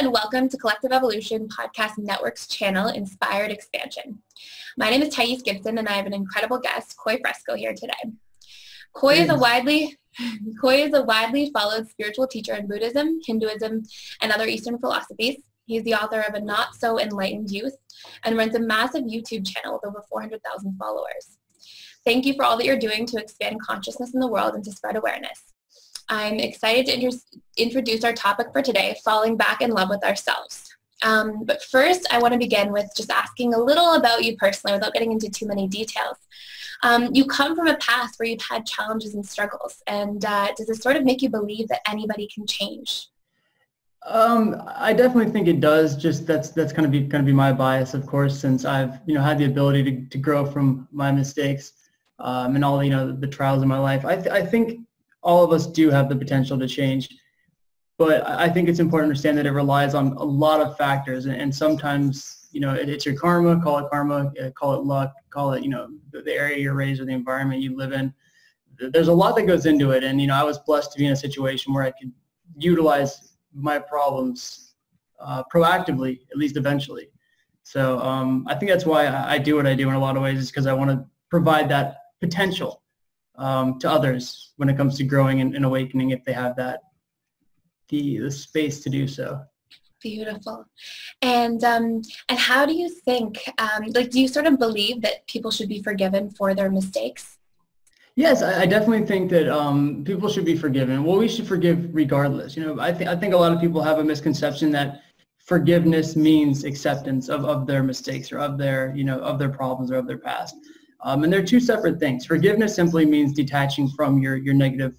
and welcome to Collective Evolution Podcast Network's channel, Inspired Expansion. My name is Gibson, and I have an incredible guest, Koi Fresco, here today. Koi is a widely followed spiritual teacher in Buddhism, Hinduism, and other Eastern philosophies. He's the author of A Not So Enlightened Youth and runs a massive YouTube channel with over 400,000 followers. Thank you for all that you're doing to expand consciousness in the world and to spread awareness. I'm excited to introduce our topic for today, falling back in love with ourselves. But first, I want to begin with just asking a little about you personally without getting into too many details. You come from a past where you've had challenges and struggles, and does this sort of make you believe that anybody can change? I definitely think it does. Just that's going to be my bias, of course, since I've had the ability to grow from my mistakes and all the trials in my life. I think all of us do have the potential to change, but I think it's important to understand that it relies on a lot of factors, and sometimes it's your karma, call it luck, call it the area you're raised or the environment you live in. There's a lot that goes into it, and I was blessed to be in a situation where I could utilize my problems proactively, at least eventually. So I think that's why I do what I do in a lot of ways, is because I want to provide that potential to others when it comes to growing and awakening, if they have the space to do so. Beautiful. And how do you think, do you sort of believe that people should be forgiven for their mistakes? Yes, I definitely think that people should be forgiven. Well, we should forgive regardless. I think a lot of people have a misconception that forgiveness means acceptance of their mistakes or of their problems or of their past. And they're two separate things. Forgiveness simply means detaching from your negative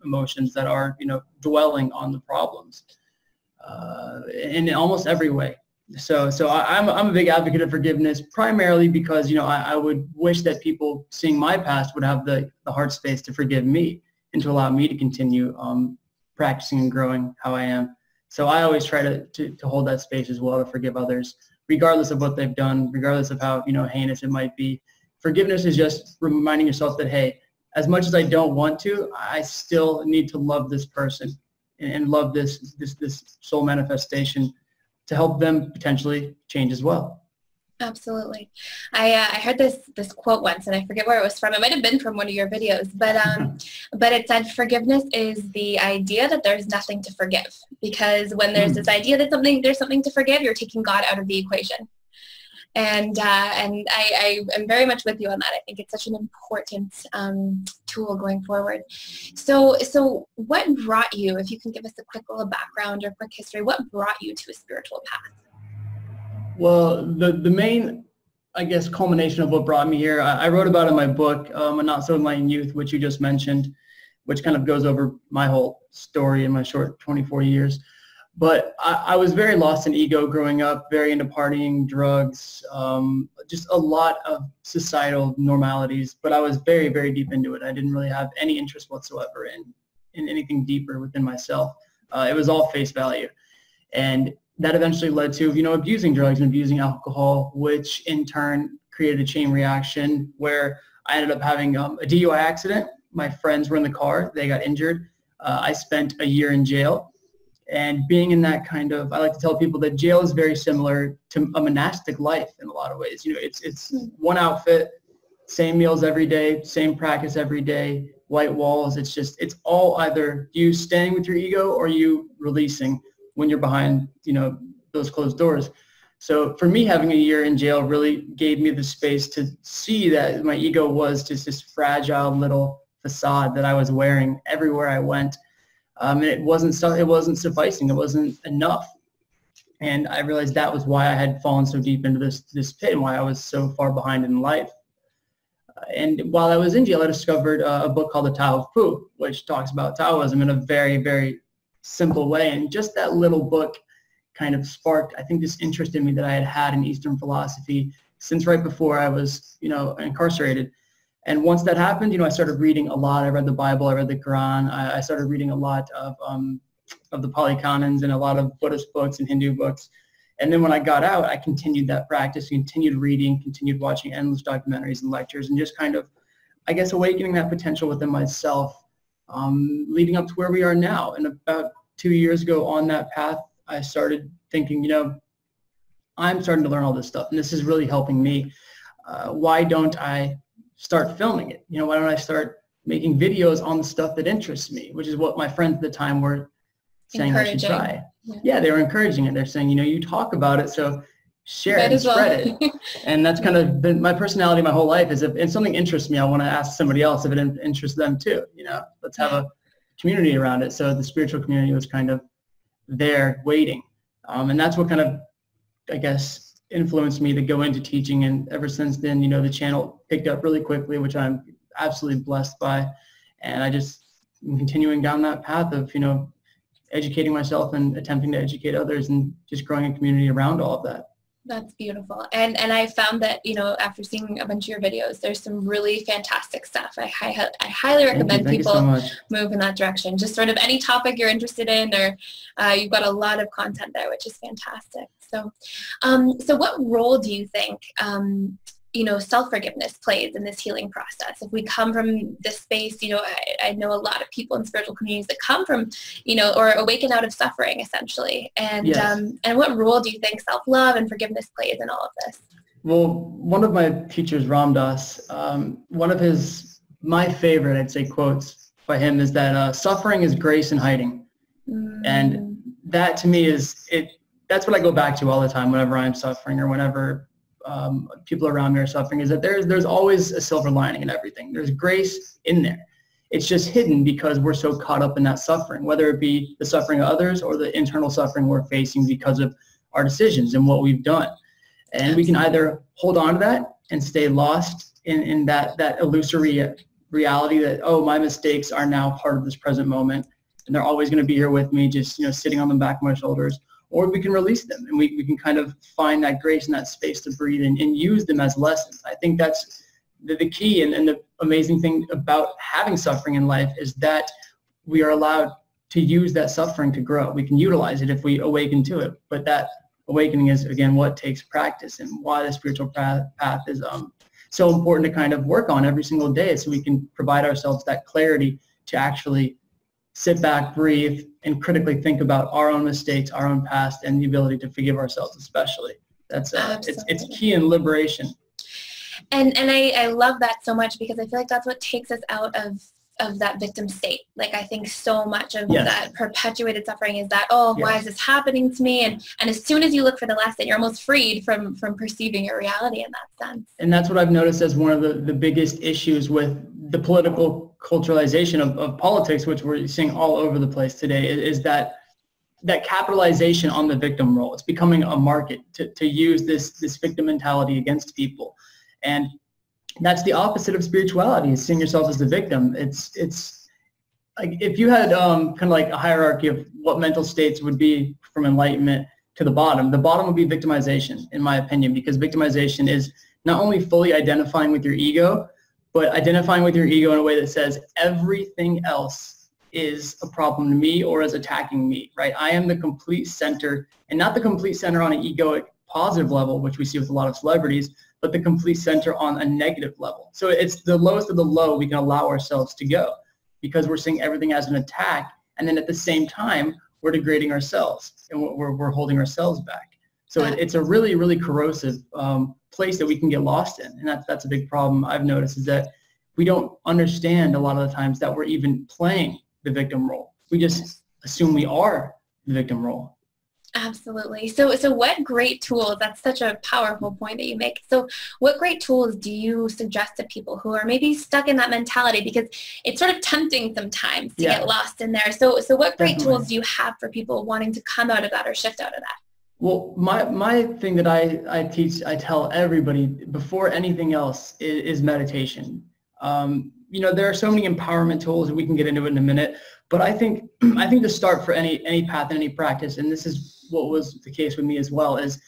emotions that are, dwelling on the problems in almost every way. So I'm a big advocate of forgiveness, primarily because, I would wish that people seeing my past would have the heart space to forgive me and to allow me to continue practicing and growing how I am. So I always try to hold that space as well, to forgive others, regardless of what they've done, regardless of how, heinous it might be. Forgiveness is just reminding yourself that, hey, as much as I don't want to, I still need to love this person and love this soul manifestation to help them potentially change as well. Absolutely. I heard this quote once, and I forget where it was from. It might have been from one of your videos, but it said forgiveness is the idea that there's nothing to forgive, because when there's this idea that there's something to forgive, you're taking God out of the equation. And I am very much with you on that. I think it's such an important tool going forward. So what brought you, if you can give us a quick little background or quick history, what brought you to a spiritual path? Well, the main, I guess, culmination of what brought me here, I wrote about in my book, A Not So Enlightened Youth, which you just mentioned, which kind of goes over my whole story in my short 24 years. But I was very lost in ego growing up, very into partying, drugs, just a lot of societal normalities. But I was very, very deep into it. I didn't really have any interest whatsoever in anything deeper within myself. It was all face value. And that eventually led to, abusing drugs and abusing alcohol, which in turn created a chain reaction where I ended up having a DUI accident. My friends were in the car. They got injured. I spent a year in jail. And being in that kind of, I like to tell people that jail is very similar to a monastic life in a lot of ways. It's one outfit, same meals every day, same practice every day, white walls. It's all either you staying with your ego or you releasing when you're behind, those closed doors. So for me, having a year in jail really gave me the space to see that my ego was just this fragile little facade that I was wearing everywhere I went. And it wasn't sufficing. It wasn't enough. And I realized that was why I had fallen so deep into this pit and why I was so far behind in life. And while I was in jail, I discovered a book called The Tao of Pooh, which talks about Taoism in a very, very simple way. And just that little book kind of sparked, I think, this interest in me that I had in Eastern philosophy since right before I was, incarcerated. And once that happened, I started reading a lot. I read the Bible, I read the Quran. I started reading a lot of the Pali Canons and a lot of Buddhist books and Hindu books. And then when I got out, I continued that practice, continued reading, continued watching endless documentaries and lectures, and just kind of, I guess, awakening that potential within myself, leading up to where we are now. And about 2 years ago on that path, I started thinking, I'm starting to learn all this stuff, and this is really helping me. Why don't I start filming it? Why don't I start making videos on the stuff that interests me, which is what my friends at the time were saying I should try. Yeah, they were encouraging it. They're saying, you talk about it, so share it and spread it. And that's kind of been my personality my whole life, is if something interests me, I want to ask somebody else if it interests them too. Let's have a community around it. So the spiritual community was kind of there waiting. And that's what kind of, I guess, influenced me to go into teaching. And ever since then, the channel picked up really quickly, which I'm absolutely blessed by. And I just am continuing down that path of, educating myself and attempting to educate others and just growing a community around all of that. That's beautiful. And I found that, after seeing a bunch of your videos, there's some really fantastic stuff. I highly recommend people move in that direction. Just sort of any topic you're interested in, or you've got a lot of content there, which is fantastic. So, so what role do you think, self-forgiveness plays in this healing process? If we come from this space, I know a lot of people in spiritual communities that come from, or awaken out of suffering, essentially. And and what role do you think self-love and forgiveness plays in all of this? Well, one of my teachers, Ram Dass, one of my favorite, I'd say, quotes by him is that suffering is grace in hiding. And that to me that's what I go back to all the time whenever I'm suffering, or whenever people around me are suffering, is that there's always a silver lining in everything. There's grace in there. It's just hidden because we're so caught up in that suffering, whether it be the suffering of others or the internal suffering we're facing because of our decisions and what we've done. And we can either hold on to that and stay lost in that illusory reality that, oh, my mistakes are now part of this present moment, and they're always going to be here with me, just sitting on the back of my shoulders. Or we can release them, and we can kind of find that grace and that space to breathe and use them as lessons. I think that's the key, and the amazing thing about having suffering in life is that we are allowed to use that suffering to grow. We can utilize it if we awaken to it, but that awakening is, again, what takes practice, and why the spiritual path is so important to kind of work on every single day, so we can provide ourselves that clarity to actually sit back, breathe, and critically think about our own mistakes, our own past, and the ability to forgive ourselves, especially. That's it's key in liberation. And I love that so much, because I feel like that's what takes us out of that victim state. Like, I think so much of that perpetuated suffering is that, why is this happening to me? And as soon as you look for the lesson, you're almost freed from perceiving your reality in that sense. And that's what I've noticed as one of the biggest issues with the political culturalization of politics, which we're seeing all over the place today, is that capitalization on the victim role. It's becoming a market to use this victim mentality against people. And that's the opposite of spirituality, is seeing yourself as the victim. It's like, if you had kind of like a hierarchy of what mental states would be from enlightenment to the bottom would be victimization, in my opinion, because victimization is not only fully identifying with your ego, but identifying with your ego in a way that says everything else is a problem to me or is attacking me, right? I am the complete center, and not the complete center on an egoic positive level, which we see with a lot of celebrities, but the complete center on a negative level. So it's the lowest of the low we can allow ourselves to go, because we're seeing everything as an attack, and then at the same time, we're degrading ourselves, and we're holding ourselves back. So it's a really, really corrosive place that we can get lost in. And that's a big problem I've noticed, is that we don't understand a lot of the times that we're even playing the victim role. We just assume we are the victim role. Absolutely. So what great tools, that's such a powerful point that you make. So what great tools do you suggest to people who are maybe stuck in that mentality? Because it's sort of tempting sometimes to get lost in there. So what great tools do you have for people wanting to come out of that or shift out of that? Well, my thing that I teach, I tell everybody before anything else is meditation. There are so many empowerment tools, and we can get into it in a minute. But I think to start for any path and any practice, and this is what was the case with me as well, is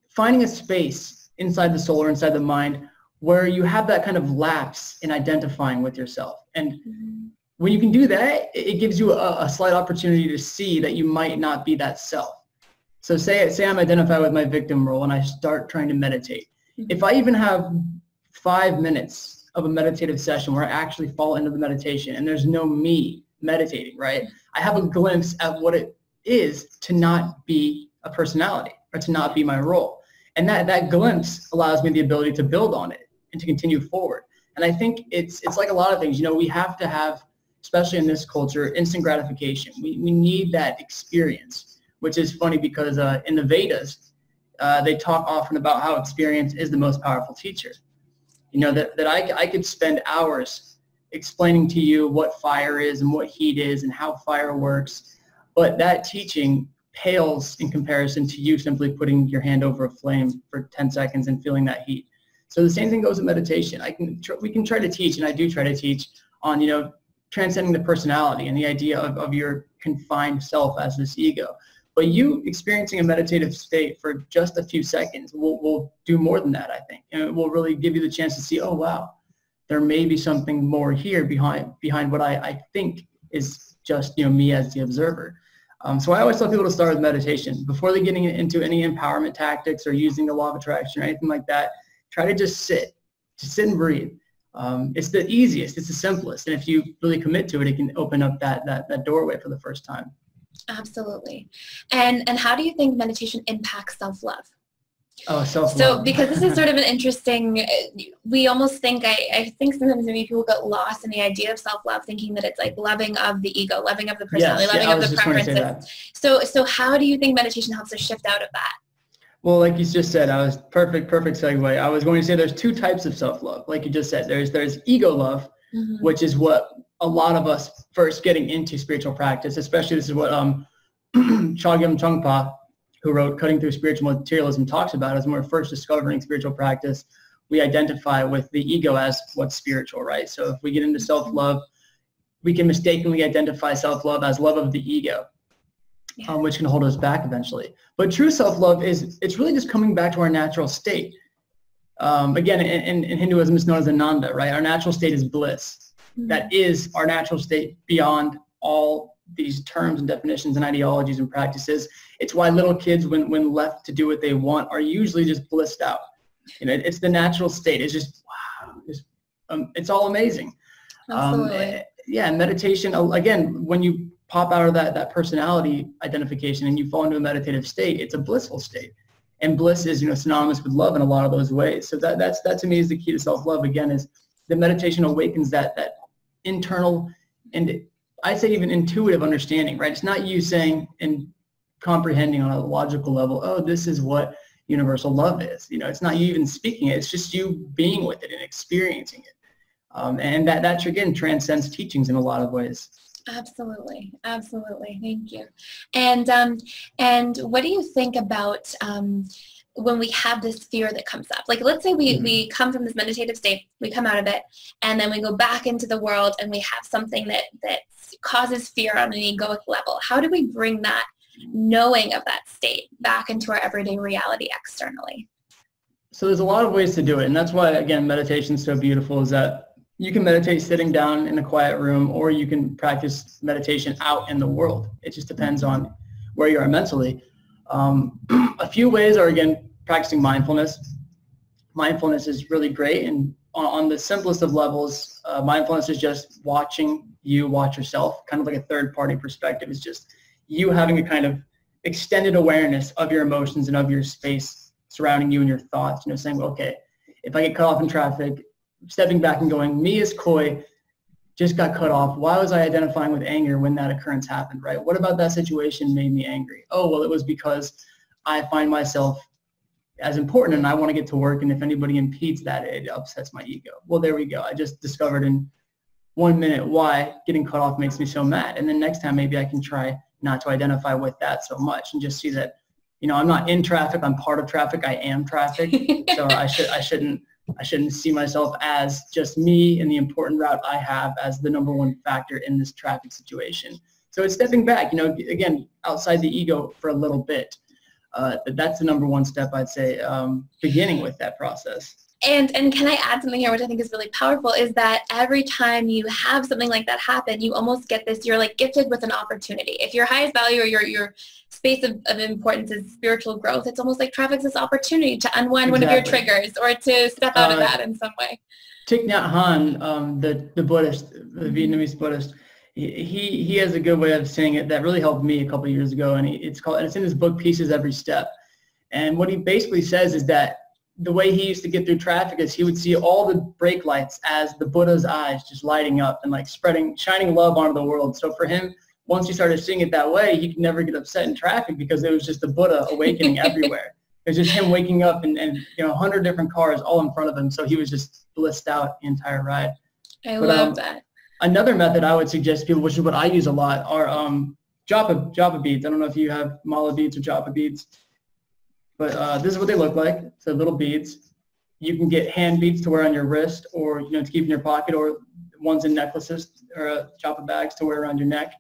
finding a space inside the soul or inside the mind where you have that kind of lapse in identifying with yourself. And when you can do that, it gives you a slight opportunity to see that you might not be that self. So say I'm identified with my victim role and I start trying to meditate. If I even have 5 minutes of a meditative session where I actually fall into the meditation and there's no me meditating, right? I have a glimpse at what it is to not be a personality or to not be my role. And that glimpse allows me the ability to build on it and to continue forward. And I think it's like a lot of things, we have to have, especially in this culture, instant gratification. We need that experience, which is funny because in the Vedas, they talk often about how experience is the most powerful teacher. That I could spend hours explaining to you what fire is and what heat is and how fire works, but that teaching pales in comparison to you simply putting your hand over a flame for 10 seconds and feeling that heat. So the same thing goes with meditation. We can try to teach, and I do try to teach on, transcending the personality and the idea of your confined self as this ego. But you experiencing a meditative state for just a few seconds will do more than that, I think. And it will really give you the chance to see, oh, wow, there may be something more here behind what I think is just, me as the observer. So I always tell people to start with meditation. Before they're getting into any empowerment tactics or using the law of attraction or anything like that, try to just sit and breathe. It's the easiest, it's the simplest. And if you really commit to it, it can open up that doorway for the first time. Absolutely. And how do you think meditation impacts self-love? Oh, self-love. So because this is sort of an interesting, we almost think, I think sometimes maybe people get lost in the idea of self-love, thinking that it's like loving of the ego, loving of the personality, loving of the preferences. So how do you think meditation helps us shift out of that? Well, like you just said, perfect segue. I was going to say there's two types of self-love. Like you just said, there's ego love, which is what a lot of us first getting into spiritual practice, especially this is what Chogyam Trungpa, who wrote Cutting Through Spiritual Materialism, talks about. As when we're first discovering spiritual practice, we identify with the ego as what's spiritual, right? So if we get into self-love, we can mistakenly identify self-love as love of the ego. Which can hold us back eventually. But true self-love it's really just coming back to our natural state. Again, in Hinduism, it's known as Ananda, right? Our natural state is bliss. That is our natural state beyond all these terms and definitions and ideologies and practices. It's why little kids, when left to do what they want, are usually just blissed out. It's the natural state. It's just, wow, it's all amazing. Absolutely. Meditation, again, when you pop out of that personality identification and you fall into a meditative state, it's a blissful state. And bliss is, synonymous with love in a lot of those ways. So that to me is the key to self-love. Again, is the meditation awakens that internal and I'd say even intuitive understanding, right? It's not you saying and comprehending on a logical level, oh, this is what universal love is. It's not you even speaking it. It's just you being with it and experiencing it. And that again transcends teachings in a lot of ways. Absolutely. Thank you. And what do you think about when we have this fear that comes up? Like, let's say we come from this meditative state, we come out of it, and then we go back into the world and we have something that causes fear on an egoic level. How do we bring that knowing of that state back into our everyday reality externally? So there's a lot of ways to do it. And that's why, again, meditation is so beautiful, is that you can meditate sitting down in a quiet room, or you can practice meditation out in the world. It just depends on where you are mentally. A few ways are, again, practicing mindfulness. Mindfulness is really great. And on the simplest of levels, mindfulness is just watching you watch yourself, kind of like a third-party perspective. It's just you having a kind of extended awareness of your emotions and of your space surrounding you and your thoughts, saying, well, okay, if I get cut off in traffic, stepping back and going, me as Koi just got cut off. Why was I identifying with anger when that occurrence happened, right? What about that situation made me angry? Oh, well, it was because I find myself as important and I want to get to work, and if anybody impedes that, it upsets my ego. Well, there we go. I just discovered in 1 minute why getting cut off makes me so mad. And then next time maybe I can try not to identify with that so much and just see that, I'm not in traffic, I'm part of traffic, I am traffic. So I shouldn't see myself as just me and the important route I have as the number one factor in this traffic situation. So it's stepping back, again, outside the ego for a little bit. That's the number one step, I'd say, beginning with that process. And can I add something here, which I think is really powerful, is that every time you have something like that happen, you almost get this, you're like gifted with an opportunity. If your highest value or your space of importance is spiritual growth, it's almost like traffic's this opportunity to unwind one of your triggers or to step out of that in some way. Thich Nhat Hanh, the Buddhist, the Vietnamese Buddhist, he has a good way of saying it that really helped me a couple of years ago, and it's in his book Pieces Every Step. And what he basically says is that the way he used to get through traffic is he would see all the brake lights as the Buddha's eyes just lighting up and like shining love onto the world. So for him, once he started seeing it that way, he could never get upset in traffic because it was just the Buddha awakening everywhere. It was just him waking up and 100 different cars all in front of him. So he was just blissed out the entire ride. I love that. Another method I would suggest people, which is what I use a lot, are japa beads. I don't know if you have mala beads or japa beads, but this is what they look like. So little beads. You can get hand beads to wear on your wrist, or to keep in your pocket, or ones in necklaces or japa bags to wear around your neck.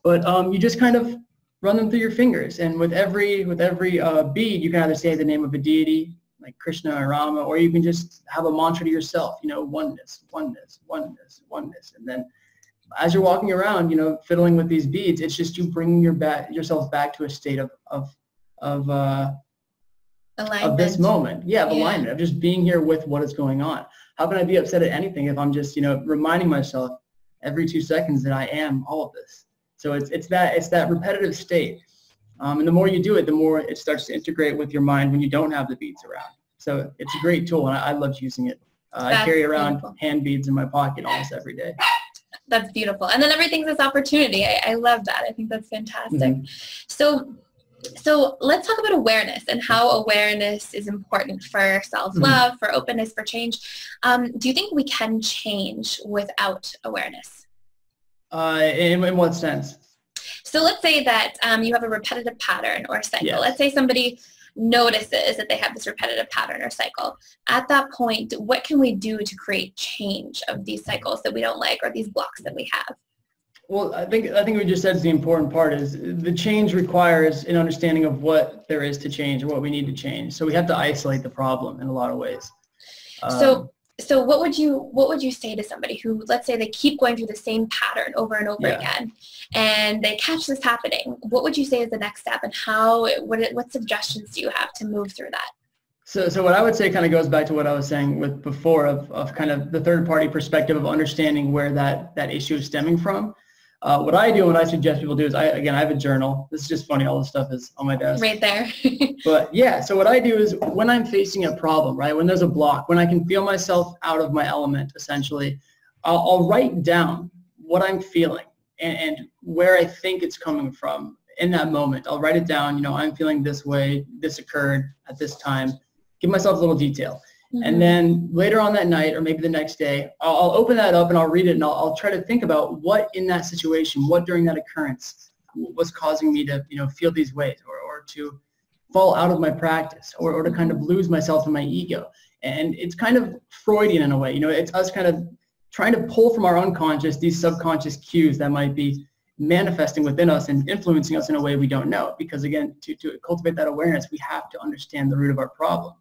But you just kind of run them through your fingers, and with every bead, you can either say the name of a deity, like Krishna or Rama, or you can just have a mantra to yourself, oneness, oneness, oneness, oneness. And then as you're walking around, fiddling with these beads, it's just you bringing yourself back to a state of this moment. Yeah, of alignment, of just being here with what is going on. How can I be upset at anything if I'm just, reminding myself every 2 seconds that I am all of this? So it's that repetitive state. And the more you do it, the more it starts to integrate with your mind when you don't have the beads around. So it's a great tool, and I love using it. I carry around hand beads in my pocket almost every day. That's beautiful. And then everything's this opportunity. I love that. I think that's fantastic. Mm-hmm. So let's talk about awareness and how awareness is important for self-love, for openness, for change. Do you think we can change without awareness? In what sense? So let's say that you have a repetitive pattern or cycle. Yes. Let's say somebody notices that they have this repetitive pattern or cycle. At that point, what can we do to create change of these cycles that we don't like, or these blocks that we have? Well, I think we just said the important part is the change requires an understanding of what there is to change or what we need to change. So we have to isolate the problem in a lot of ways. So what would you say to somebody who, let's say they keep going through the same pattern over and over again, and they catch this happening? What would you say is the next step, and what suggestions do you have to move through that? So what I would say kind of goes back to what I was saying with before of kind of the third party perspective of understanding where that issue is stemming from. What I do and what I suggest people do is I have a journal. This is just funny. All this stuff is on my desk. Right there. But yeah, so what I do is when I'm facing a problem, right, when there's a block, when I can feel myself out of my element, essentially, I'll write down what I'm feeling and where I think it's coming from in that moment. I'll write it down. I'm feeling this way. This occurred at this time. Give myself a little detail. Mm-hmm. And then later on that night, or maybe the next day, I'll open that up and I'll read it, and I'll try to think about what in that situation, what during that occurrence was causing me to, feel these ways, or to fall out of my practice, or to kind of lose myself in my ego. And it's kind of Freudian in a way. It's us kind of trying to pull from our unconscious these subconscious cues that might be manifesting within us and influencing us in a way we don't know. Because again, to cultivate that awareness, we have to understand the root of our problem.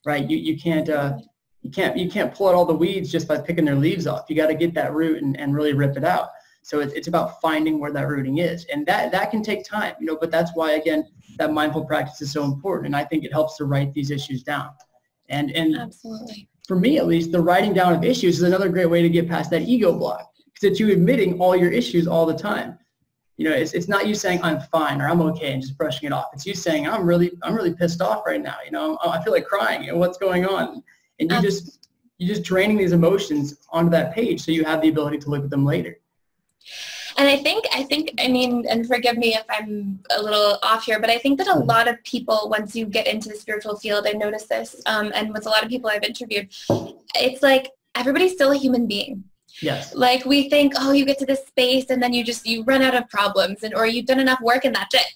Right, you can't pull out all the weeds just by picking their leaves off. You got to get that root and really rip it out. So it's about finding where that rooting is, and that can take time, But that's why, again, that mindful practice is so important, and I think it helps to write these issues down. And absolutely, for me at least, the writing down of issues is another great way to get past that ego block, because it's you admitting all your issues all the time. It's not you saying I'm fine or I'm okay and just brushing it off. It's you saying I'm really pissed off right now. I feel like crying. What's going on? And you're just draining these emotions onto that page so you have the ability to look at them later. And I think, and forgive me if I'm a little off here, but I think that a lot of people, once you get into the spiritual field, I notice this, and with a lot of people I've interviewed, it's like everybody's still a human being. Yes. Like we think, you get to this space and then you run out of problems, or you've done enough work and that's it.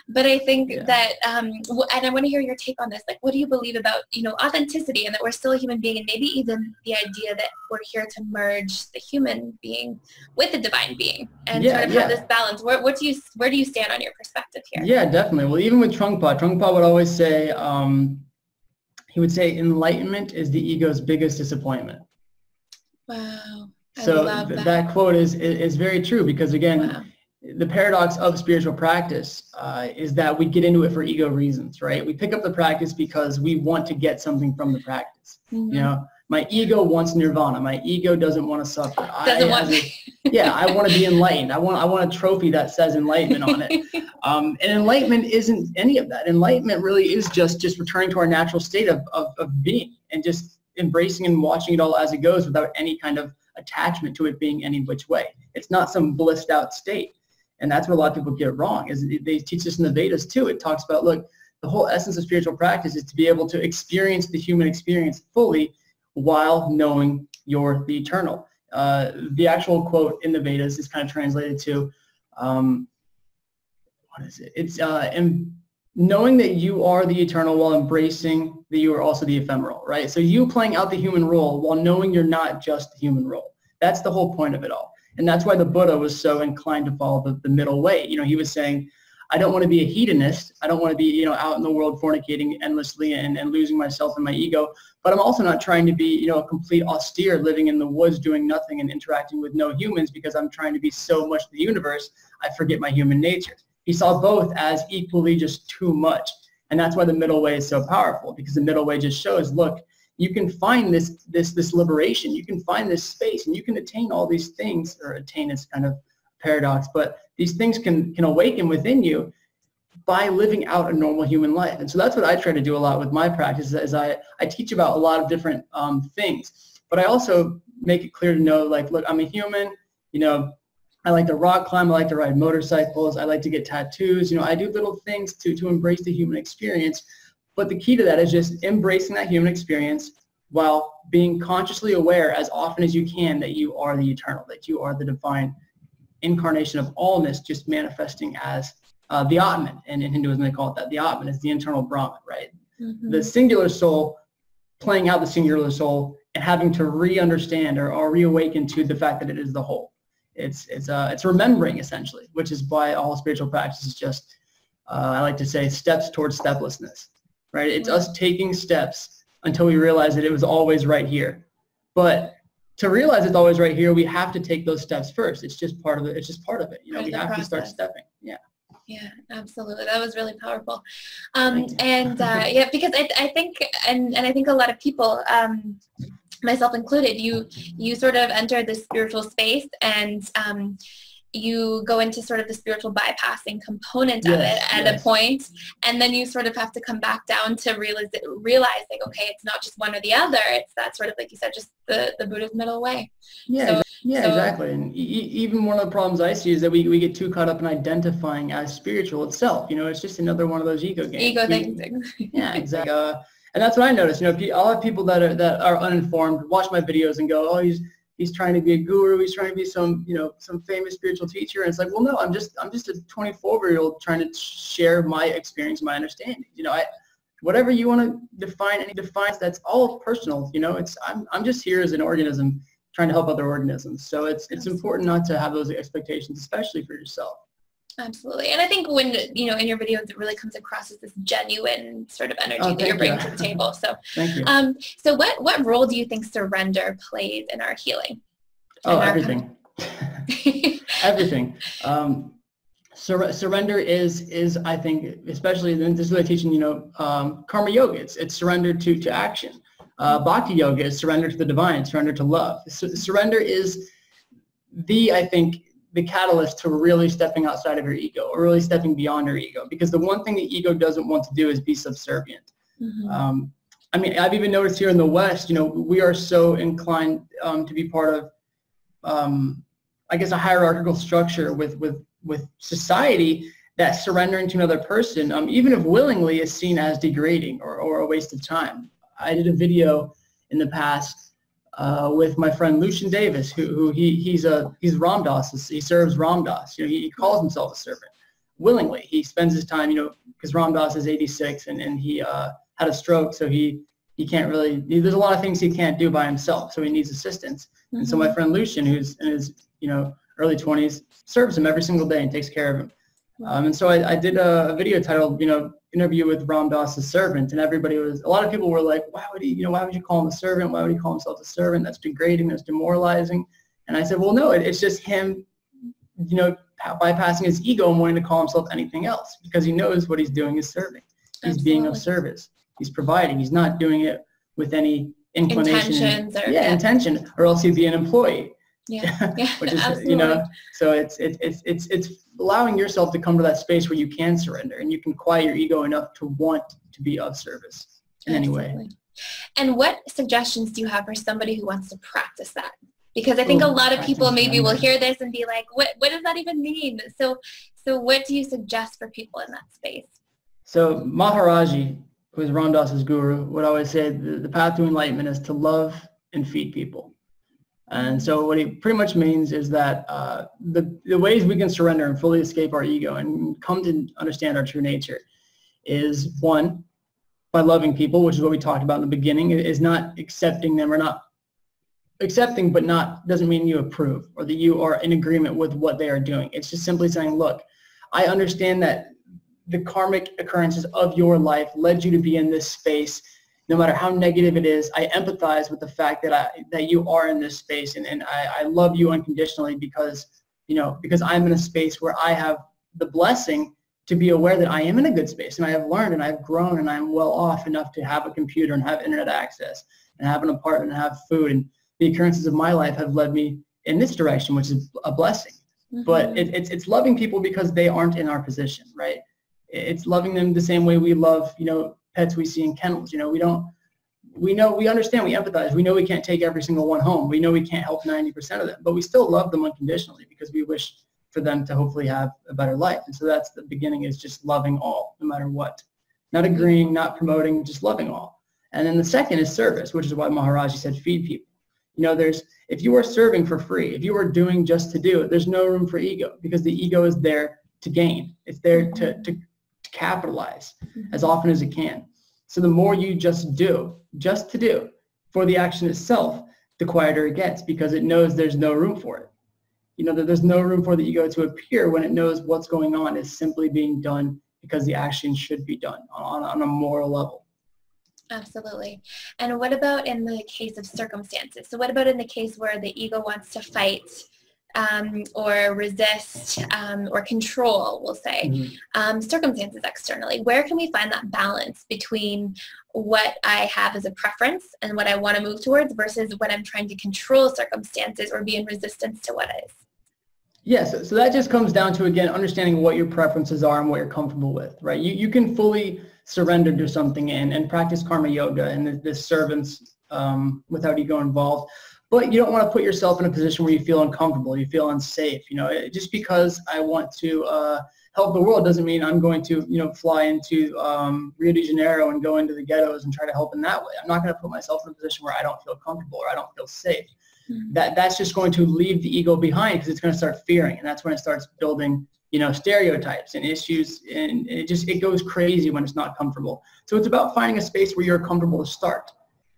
But I think that, and I want to hear your take on this. Like, what do you believe about, authenticity, and that we're still a human being, and maybe even the idea that we're here to merge the human being with the divine being and sort of have this balance. Where do you stand on your perspective here? Yeah, definitely. Well, even with Trungpa would always say, he would say, enlightenment is the ego's biggest disappointment. Wow. So that quote is very true, because again, the paradox of spiritual practice is that we get into it for ego reasons, right? We pick up the practice because we want to get something from the practice. Mm-hmm. My ego wants nirvana. My ego doesn't want to suffer. Yeah, I want to be enlightened. I want a trophy that says enlightenment on it. And enlightenment isn't any of that. Enlightenment really is just returning to our natural state of being, and just embracing and watching it all as it goes without any kind of attachment to it being any which way. It's not some blissed out state. And that's where a lot of people get wrong, is they teach this in the Vedas too. It talks about, look, the whole essence of spiritual practice is to be able to experience the human experience fully while knowing you're the eternal. The actual quote in the Vedas is kind of translated to, what is it? It's knowing that you are the eternal while embracing that you are also the ephemeral, right? So you playing out the human role while knowing you're not just the human role. That's the whole point of it all. And that's why the Buddha was so inclined to follow the middle way. You know, he was saying, I don't want to be a hedonist. I don't want to be, you know, out in the world fornicating endlessly and losing myself and my ego. But I'm also not trying to be, you know, a complete austere, living in the woods doing nothing and interacting with no humans because I'm trying to be so much the universe, I forget my human nature. He saw both as equally just too much. And that's why the middle way is so powerful, because the middle way just shows, look, you can find this liberation, you can find this space, and you can attain all these things, or attain is kind of paradox, but things can awaken within you by living out a normal human life. And so that's what I try to do a lot with my practice, is I teach about a lot of different things, but I also make it clear to know, like, look, I'm a human, you know, I like to rock climb, I like to ride motorcycles, I like to get tattoos, you know, I do little things to embrace the human experience. But the key to that is just embracing that human experience while being consciously aware as often as you can that you are the eternal, that you are the divine incarnation of allness, just manifesting as the Atman. And in Hinduism, they call it that. The Atman is the internal Brahman, right? Mm-hmm. The singular soul playing out the singular soul and having to re-understand or reawaken to the fact that it is the whole. It's remembering, essentially, which is why all spiritual practice is just, I like to say, steps towards steplessness, right? It's us taking steps until we realize that it was always right here. But to realize it's always right here, we have to take those steps first. It's just part of it. It's just part of it. You know, we have to start stepping. Yeah. Yeah, absolutely. That was really powerful. Yeah, because I think, and I think a lot of people, myself included, you sort of enter this spiritual space, and you go into sort of the spiritual bypassing component of it at a point, and then you sort of have to come back down to realize like, okay, it's not just one or the other. It's that sort of, like you said, just the Buddha's middle way. Yeah, exactly. And even one of the problems I see is that we get too caught up in identifying as spiritual itself. You know, it's just another one of those ego games. Ego things. Yeah, exactly. And that's what I noticed. You know, I'll have people that are uninformed watch my videos and go, oh, he's trying to be a guru. He's trying to be some famous spiritual teacher. And it's like, well, no, I'm just a 24-year-old trying to share my experience, my understanding. You know, whatever you want to define, any defines, that's all personal. You know, I'm just here as an organism trying to help other organisms. So it's important not to have those expectations, especially for yourself. Absolutely. And I think when, you know, in your videos, it really comes across as this genuine sort of energy that you're bringing to the table. So, thank you. So what role do you think surrender plays in our healing? Everything. Everything. Surrender is, I think, especially, this is what I teach in, karma yoga. It's surrender to action. Bhakti yoga is surrender to the divine, surrender to love. Surrender is I think, the catalyst to really stepping outside of your ego, or really stepping beyond your ego. Because the one thing the ego doesn't want to do is be subservient. Mm-hmm. I mean, I've even noticed here in the West, we are so inclined to be part of, I guess, a hierarchical structure with society, that surrendering to another person, even if willingly, is seen as degrading or a waste of time. I did a video in the past with my friend Lucian Davis, who he's Ram Dass. He serves Ram Dass. He calls himself a servant willingly. He spends his time, because Ram Dass is 86 and he had a stroke, so he can't really. There's a lot of things he can't do by himself, so he needs assistance. Mm-hmm. And so my friend Lucian, who's in his early 20s, serves him every single day and takes care of him. And so I did a video titled, interview with Ram Dass's servant, and a lot of people were like, why would you call him a servant? Why would he call himself a servant? That's degrading, that's demoralizing. And I said, well, no, it's just him, bypassing his ego and wanting to call himself anything else, because he knows what he's doing is serving. He's Absolutely. Being of service. He's providing. He's not doing it with any inclination. Intention, or else he'd be an employee. Yeah, yeah, which is, absolutely. so it's allowing yourself to come to that space where you can surrender and you can quiet your ego enough to want to be of service in any way. And what suggestions do you have for somebody who wants to practice that? Because I think a lot of people maybe will hear this and be like, what does that even mean? So what do you suggest for people in that space? So Maharaji, who is Ram Dass's guru, would always say the path to enlightenment is to love and feed people. And so what he pretty much means is that the ways we can surrender and fully escape our ego and come to understand our true nature is, one, by loving people, which is what we talked about in the beginning, is not accepting them, or not accepting, but not doesn't mean you approve or that you are in agreement with what they are doing. It's just simply saying, look, I understand that the karmic occurrences of your life led you to be in this space. No matter how negative it is, I empathize with the fact that you are in this space, and I love you unconditionally because I'm in a space where I have the blessing to be aware that I am in a good space, and I have learned and I've grown and I'm well off enough to have a computer and have internet access and have an apartment and have food, and the occurrences of my life have led me in this direction, which is a blessing. Mm-hmm. But it's loving people because they aren't in our position, right? It's loving them the same way we love, pets we see in kennels. We understand, we empathize. We know we can't take every single one home. We know we can't help 90% of them, but we still love them unconditionally because we wish for them to hopefully have a better life. And so that's the beginning, is just loving all, no matter what. Not agreeing, not promoting, just loving all. And then the second is service, which is why Maharaji said feed people. If you are serving for free, if you are doing just to do it, there's no room for ego, because the ego is there to gain. It's there to capitalize as often as it can. So the more you just do for the action itself, the quieter it gets, because it knows there's no room for it. That there's no room for the ego to appear when it knows what's going on is simply being done because the action should be done on a moral level. Absolutely. And what about in the case of circumstances? So what about in the case where the ego wants to fight or resist or control, we'll say, circumstances externally? Where can we find that balance between what I have as a preference and what I want to move towards versus when I'm trying to control circumstances or be in resistance to what is? Yes, so that just comes down to, again, understanding what your preferences are and what you're comfortable with, right? You can fully surrender to something and practice karma yoga and this servants without ego involved. But you don't want to put yourself in a position where you feel uncomfortable, you feel unsafe. Just because I want to help the world doesn't mean I'm going to, fly into Rio de Janeiro and go into the ghettos and try to help in that way. I'm not going to put myself in a position where I don't feel comfortable or I don't feel safe. That's just going to leave the ego behind, because it's going to start fearing, and that's when it starts building, stereotypes and issues, and it goes crazy when it's not comfortable. So it's about finding a space where you're comfortable to start.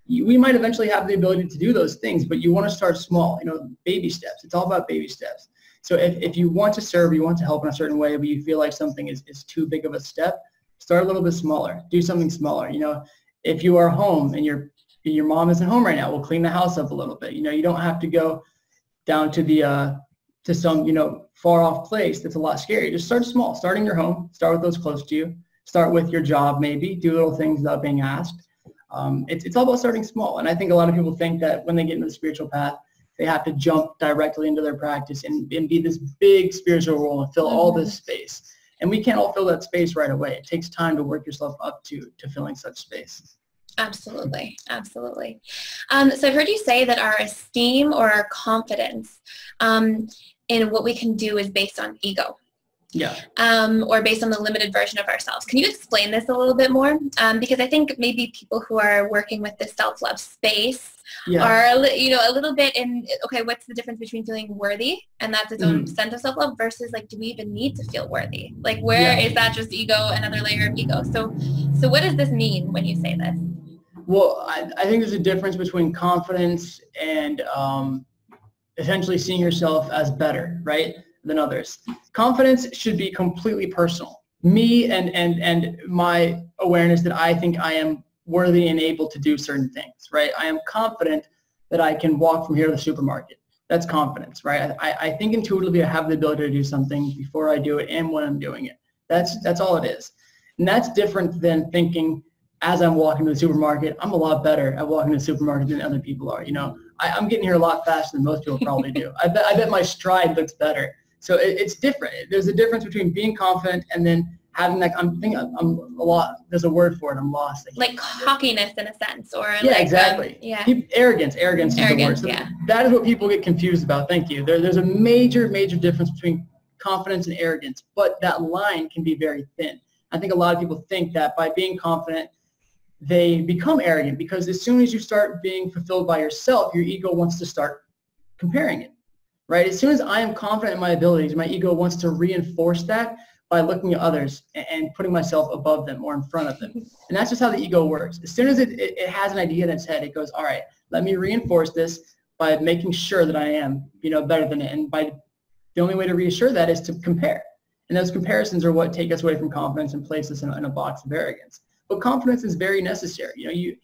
We might eventually have the ability to do those things, but you want to start small, baby steps. It's all about baby steps. So if you want to serve, you want to help in a certain way, but you feel like something is too big of a step, start a little bit smaller. Do something smaller. If you are home and your mom isn't home right now, we'll clean the house up a little bit. You don't have to go down to some, far off place that's a lot scary. Just start small. Start in your home. Start with those close to you. Start with your job, maybe. Do little things without being asked. It's all about starting small. And I think a lot of people think that when they get into the spiritual path, they have to jump directly into their practice and be this big spiritual role and fill all this space. And we can't all fill that space right away. It takes time to work yourself up to filling such space. Absolutely. Absolutely. So I've heard you say that our esteem or our confidence in what we can do is based on ego. Yeah. Or based on the limited version of ourselves. Can you explain this a little bit more? Because I think maybe people who are working with this self-love space are, a little bit in, okay, what's the difference between feeling worthy, and that's its own sense of self-love, versus like, do we even need to feel worthy? Like, where is that just ego, another layer of ego? So what does this mean when you say this? Well, I think there's a difference between confidence and essentially seeing yourself as better, right, than others. Confidence should be completely personal. Me and my awareness that I think I am worthy and able to do certain things, right? I am confident that I can walk from here to the supermarket. That's confidence, right? I think intuitively I have the ability to do something before I do it and when I'm doing it. That's all it is. And that's different than thinking, as I'm walking to the supermarket, I'm a lot better at walking to the supermarket than other people are. I'm getting here a lot faster than most people probably do. I bet my stride looks better. So it's different. There's a difference between being confident and then having that, there's a word for it, I'm lost. Like cockiness in a sense, or yeah, like, exactly. Arrogance is the word. So that is what people get confused about. Thank you. There's a major difference between confidence and arrogance, but that line can be very thin. I think a lot of people think that by being confident, they become arrogant, because as soon as you start being fulfilled by yourself, your ego wants to start comparing it, right? As soon as I am confident in my abilities, my ego wants to reinforce that by looking at others and putting myself above them or in front of them. And that's just how the ego works. As soon as it has an idea in its head, it goes, all right, let me reinforce this by making sure that I am, better than it. And the only way to reassure that is to compare. And those comparisons are what take us away from confidence and place us in a box of arrogance. But confidence is very necessary. You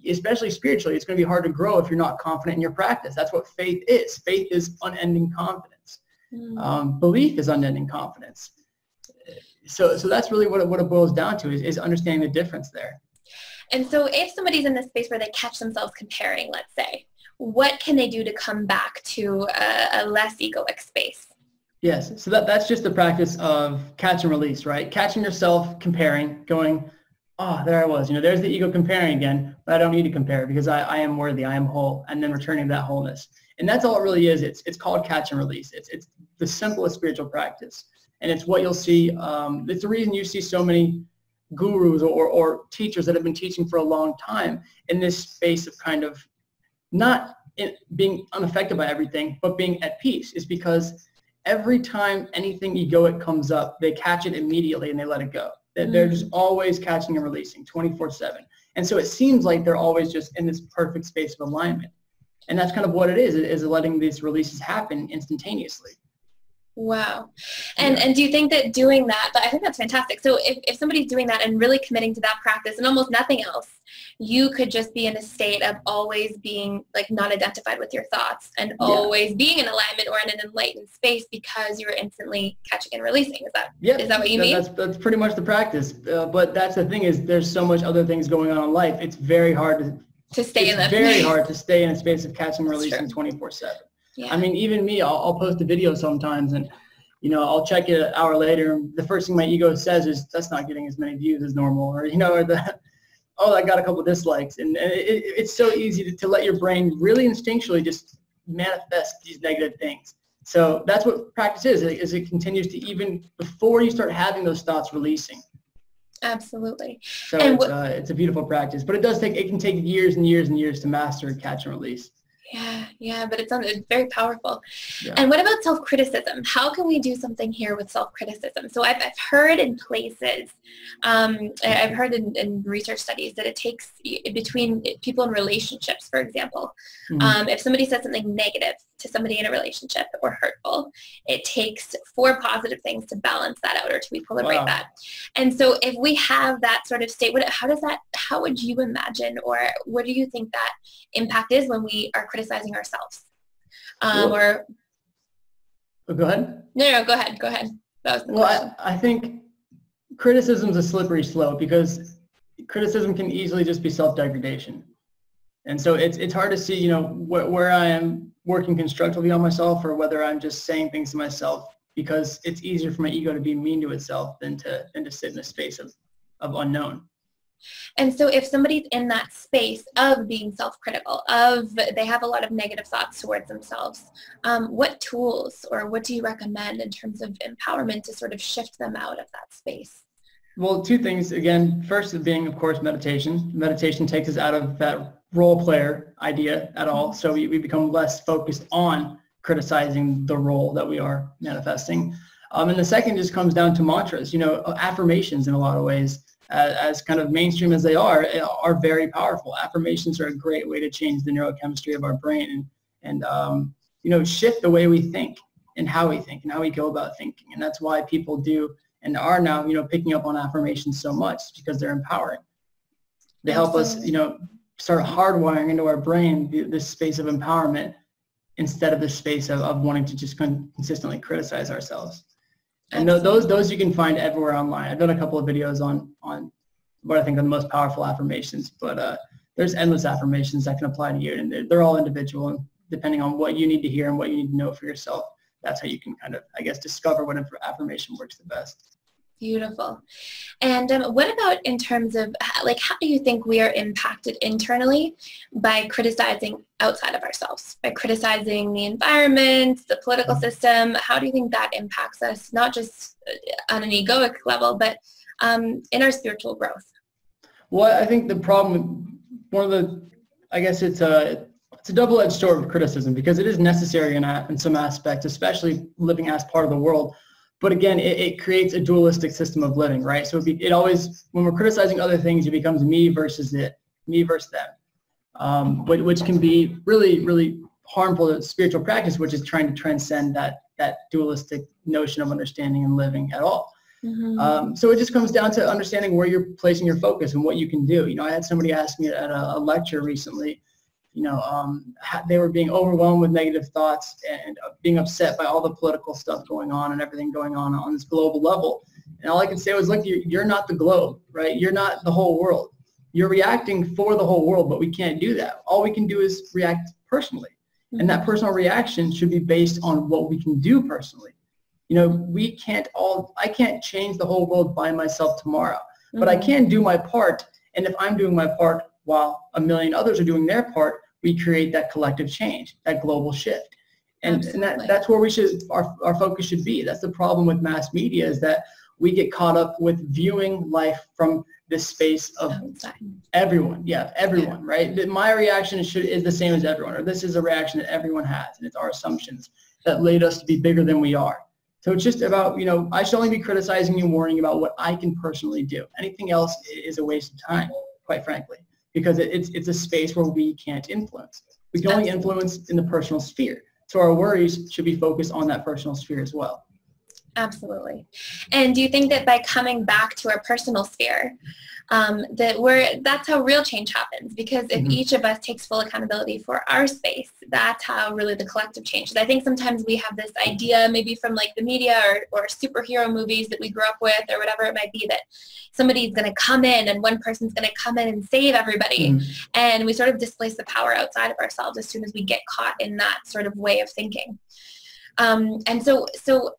especially spiritually, it's going to be hard to grow if you're not confident in your practice. That's what faith is. Faith is unending confidence. Belief is unending confidence. So that's really what it boils down to, is understanding the difference there. And so if somebody's in this space where they catch themselves comparing, let's say, what can they do to come back to a less egoic space? Yes, so that's just the practice of catch and release, right? Catching yourself comparing, going, oh, there I was. There's the ego comparing again, but I don't need to compare because I am worthy, I am whole, and then returning to that wholeness. And that's all it really is. It's called catch and release. It's the simplest spiritual practice. And it's what you'll see. It's the reason you see so many gurus or teachers that have been teaching for a long time in this space of kind of not being unaffected by everything, but being at peace, is because every time anything egoic comes up, they catch it immediately and they let it go. They're just always catching and releasing 24/7. And so it seems like they're always just in this perfect space of alignment. And that's kind of what it is letting these releases happen instantaneously. Wow. And do you think that doing that, I think that's fantastic. So if somebody's doing that and really committing to that practice and almost nothing else, you could just be in a state of always being like not identified with your thoughts and always being in alignment or in an enlightened space because you're instantly catching and releasing. Is that what you mean? That's pretty much the practice. But that's the thing, is there's so much other things going on in life. It's very hard to stay in that space. It's very hard to stay in a space of catching and releasing 24/7. Yeah. I mean, even me, I'll post a video sometimes and, I'll check it an hour later. And the first thing my ego says is, that's not getting as many views as normal. Or, I got a couple of dislikes. And it's so easy to let your brain really instinctually just manifest these negative things. So that's what practice is it continues to, even before you start having those thoughts, releasing. Absolutely. So it's a beautiful practice. But it can take years and years and years to master catch and release. Yeah, but it's very powerful. Yeah. And what about self-criticism? How can we do something here with self-criticism? So I've heard in places, I've heard in research studies that it takes, between people in relationships, for example, if somebody says something negative to somebody in a relationship or hurtful, it takes 4 positive things to balance that out or to equilibrate that. And so if we have that sort of state, how would you imagine, or what do you think that impact is when we are criticizing ourselves? Go ahead. No, go ahead. That was the question. I think criticism is a slippery slope, because criticism can easily just be self-degradation. And so it's hard to see, where I am working constructively on myself or whether I'm just saying things to myself, because it's easier for my ego to be mean to itself than to sit in a space of unknown. And so if somebody's in that space of being self-critical, they have a lot of negative thoughts towards themselves, what tools or what do you recommend in terms of empowerment to sort of shift them out of that space? Well, 2 things. Again, first being, of course, meditation. Meditation takes us out of that role player idea at all. So we become less focused on criticizing the role that we are manifesting. And the second just comes down to mantras. Affirmations in a lot of ways, as kind of mainstream as they are very powerful. Affirmations are a great way to change the neurochemistry of our brain and shift the way we think and how we think and how we go about thinking. And that's why people do and are now, picking up on affirmations so much, because they're empowering. They help us, start hardwiring into our brain this space of empowerment instead of this space of wanting to just consistently criticize ourselves. And those you can find everywhere online. I've done a couple of videos on what I think are the most powerful affirmations, but there's endless affirmations that can apply to you, and they're all individual, and depending on what you need to hear and what you need to know for yourself, that's how you can kind of, I guess, discover what affirmation works the best. Beautiful. And what about in terms of, like, how do you think we are impacted internally by criticizing outside of ourselves, by criticizing the environment, the political system? How do you think that impacts us, not just on an egoic level, but in our spiritual growth? Well, I think the problem, I guess it's a double-edged sword of criticism, because it is necessary in some aspects, especially living as part of the world. But again, it creates a dualistic system of living, right? So it always, when we're criticizing other things, it becomes me versus them, which can be really, really harmful to spiritual practice, which is trying to transcend that dualistic notion of understanding and living at all. Mm-hmm. So it just comes down to understanding where you're placing your focus and what you can do. I had somebody ask me at a lecture recently, they were being overwhelmed with negative thoughts and being upset by all the political stuff going on and everything going on this global level. And all I could say was, look, you're not the globe, right? You're not the whole world. You're reacting for the whole world, but we can't do that. All we can do is react personally. Mm-hmm. And that personal reaction should be based on what we can do personally. I can't change the whole world by myself tomorrow, mm-hmm. but I can do my part. And if I'm doing my part while a million others are doing their part, we create that collective change, that global shift. And that's where our focus should be. That's the problem with mass media, is that we get caught up with viewing life from this space of everyone. Yeah, everyone, yeah. Right? My reaction is the same as everyone, or this is a reaction that everyone has, and it's our assumptions that lead us to be bigger than we are. So it's just about, I should only be criticizing and warning about what I can personally do. Anything else is a waste of time, quite frankly, because it's a space where we can't influence. We can only influence in the personal sphere. So our worries should be focused on that personal sphere as well. Absolutely. And do you think that by coming back to our personal sphere, that's how real change happens? Because if mm-hmm. each of us takes full accountability for our space, that's how really the collective changes. I think sometimes we have this idea, maybe from like the media or superhero movies that we grew up with, or whatever it might be, that somebody's going to come in and one person's going to come in and save everybody. Mm-hmm. And we sort of displace the power outside of ourselves as soon as we get caught in that sort of way of thinking. And so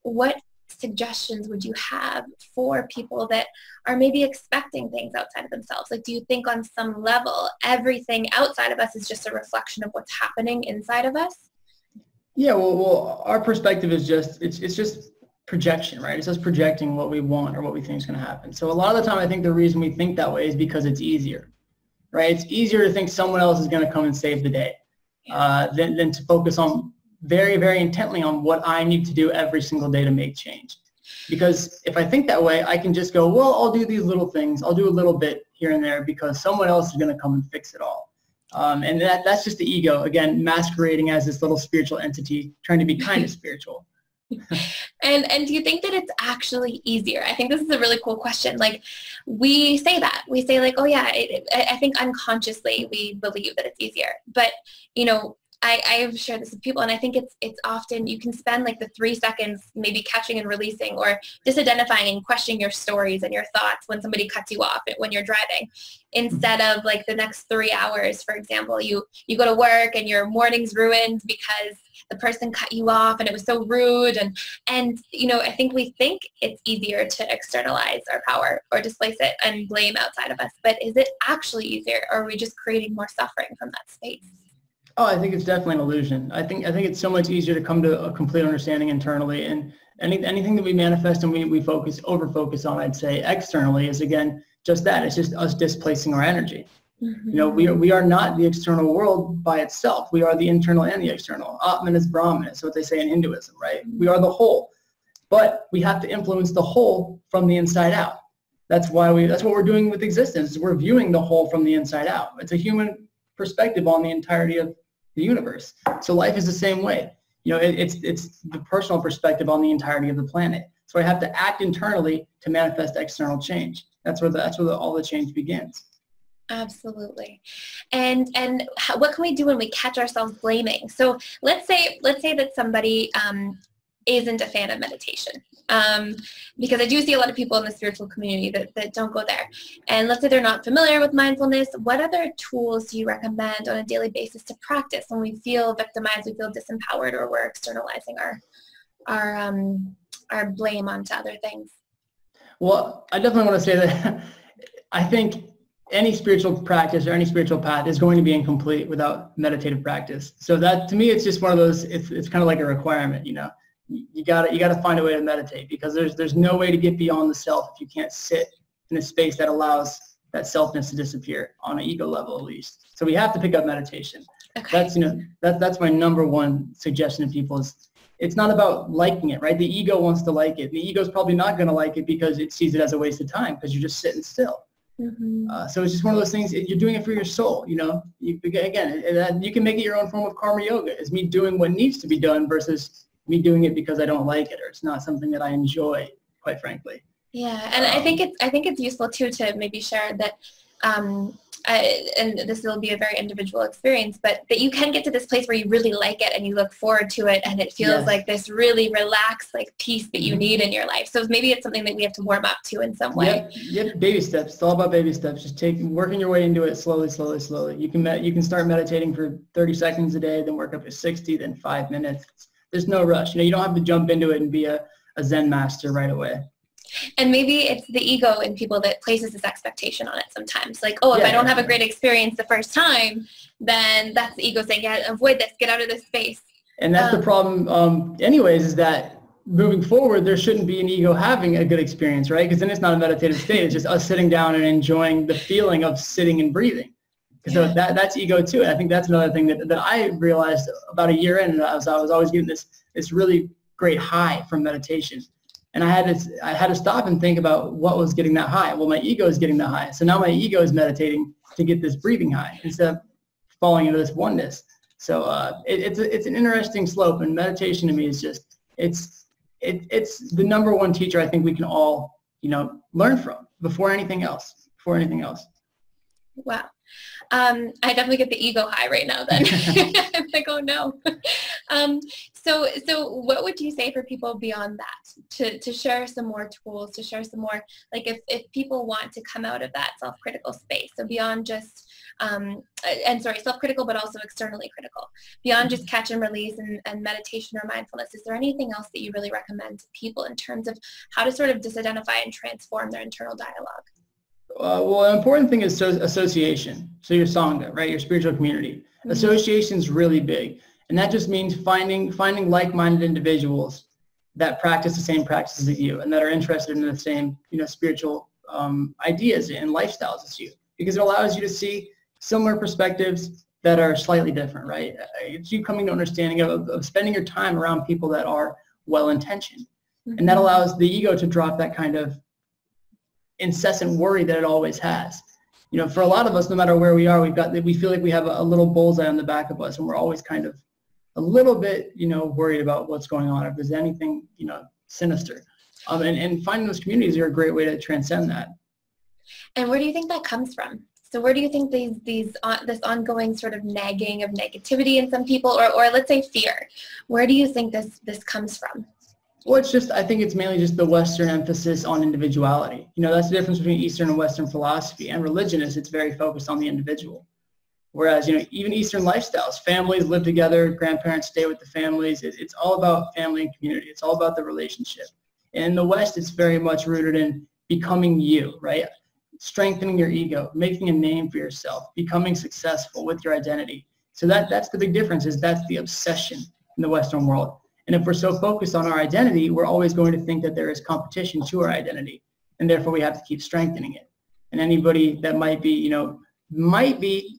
what suggestions would you have for people that are maybe expecting things outside of themselves? Like, do you think on some level everything outside of us is just a reflection of what's happening inside of us? Yeah, well, our perspective is it's just projection, right? It's just projecting what we want or what we think is going to happen. So a lot of the time, I think the reason we think that way is because it's easier, right? It's easier to think someone else is going to come and save the day than to focus on very, very intently on what I need to do every single day to make change. Because if I think that way, I can just go, well, I'll do these little things. I'll do a little bit here and there because someone else is going to come and fix it all. And that's just the ego, again, masquerading as this little spiritual entity trying to be kind of spiritual. And do you think that it's actually easier? I think this is a really cool question. Like, we say that. We say like, oh yeah, I think unconsciously we believe that it's easier. But, I've shared this with people, and I think it's often you can spend like the 3 seconds maybe catching and releasing or disidentifying and questioning your stories and your thoughts when somebody cuts you off when you're driving, instead of like the next 3 hours, for example, you go to work and your morning's ruined because the person cut you off and it was so rude. And I think we think it's easier to externalize our power or displace it and blame outside of us. But is it actually easier, or are we just creating more suffering from that space? Oh, I think it's definitely an illusion. I think it's so much easier to come to a complete understanding internally, and anything that we manifest and we over focus on, I'd say externally, is again just that. It's just us displacing our energy. Mm-hmm. We are not the external world by itself. We are the internal and the external. Atman is Brahman. It's what they say in Hinduism, right? We are the whole, but we have to influence the whole from the inside out. That's what we're doing with existence. We're viewing the whole from the inside out. It's a human perspective on the entirety of the universe. So life is the same way. It's the personal perspective on the entirety of the planet. So I have to act internally to manifest external change. That's where all the change begins. Absolutely. And what can we do when we catch ourselves blaming? So let's say that somebody isn't a fan of meditation. Because I do see a lot of people in the spiritual community that don't go there. And let's say they're not familiar with mindfulness. What other tools do you recommend on a daily basis to practice when we feel victimized, we feel disempowered, or we're externalizing our blame onto other things? Well, I definitely want to say that I think any spiritual practice or any spiritual path is going to be incomplete without meditative practice. So that, to me, it's just one of those, it's kind of like a requirement, you know. You gotta find a way to meditate, because there's no way to get beyond the self if you can't sit in a space that allows that selfness to disappear on an ego level, at least. So we have to pick up meditation. Okay. That's my number one suggestion to people is, it's not about liking it, right? The ego wants to like it. The ego's probably not going to like it because it sees it as a waste of time, because you're just sitting still. Mm-hmm. So it's just one of those things. You're doing it for your soul, you know. You can make it your own form of karma yoga. It's me doing what needs to be done versus me doing it because I don't like it, or it's not something that I enjoy, quite frankly. Yeah, and I think it's useful too to maybe share that, and this will be a very individual experience, but that you can get to this place where you really like it and you look forward to it, and it feels like this really relaxed, like, peace that you need in your life. So maybe it's something that we have to warm up to in some way. Yep. Baby steps. It's all about baby steps. Just working your way into it slowly. You can start meditating for 30 seconds a day, then work up to 60, then 5 minutes. There's no rush. You know, you don't have to jump into it and be a Zen master right away. And maybe it's the ego in people that places this expectation on it sometimes. Like, if I don't have a great experience the first time, then that's the ego saying, yeah, avoid this, get out of this space. And that's the problem, anyways, is that moving forward, there shouldn't be an ego having a good experience, right? Because then it's not a meditative state. It's just us sitting down and enjoying the feeling of sitting and breathing. So that's ego too. And I think that's another thing that I realized about a year in. I was always getting this really great high from meditation. And I had to stop and think about what was getting that high. Well, my ego is getting that high. So now my ego is meditating to get this breathing high instead of falling into this oneness. So it's an interesting slope. And meditation to me is just, it's the number one teacher I think we can all, you know, learn from before anything else. Wow. I definitely get the ego high right now then. I'm like, oh no. So what would you say for people beyond that, to share some more tools, to share some more, like if people want to come out of that self-critical space, so beyond just, self-critical, but also externally critical, beyond just catch and release and meditation or mindfulness, is there anything else that you really recommend to people in terms of how to sort of disidentify and transform their internal dialogue? Well, an important thing is association. So your Sangha, right? Your spiritual community. Mm-hmm. Association is really big. And that just means finding like-minded individuals that practice the same practices as you and that are interested in the same, you know, spiritual ideas and lifestyles as you, because it allows you to see similar perspectives that are slightly different, right? It's you coming to understanding of spending your time around people that are well-intentioned. Mm-hmm. And that allows the ego to drop that kind of incessant worry that it always has. You know, for a lot of us, no matter where we are, we feel like we have a little bullseye on the back of us, and we're always kind of a little bit, you know, worried about what's going on, if there's anything, you know, sinister. And finding those communities are a great way to transcend that. And where do you think that comes from? So where do you think this ongoing sort of nagging of negativity in some people, or let's say fear, where do you think this comes from? Well, I think it's mainly just the Western emphasis on individuality. You know, that's the difference between Eastern and Western philosophy. And religion it's very focused on the individual. Whereas, you know, even Eastern lifestyles, families live together, grandparents stay with the families. It's all about family and community. It's all about the relationship. And in the West, it's very much rooted in becoming you, right? Strengthening your ego, making a name for yourself, becoming successful with your identity. So that's the big difference, is that's the obsession in the Western world. And if we're so focused on our identity, we're always going to think that there is competition to our identity, and therefore we have to keep strengthening it. And anybody that might be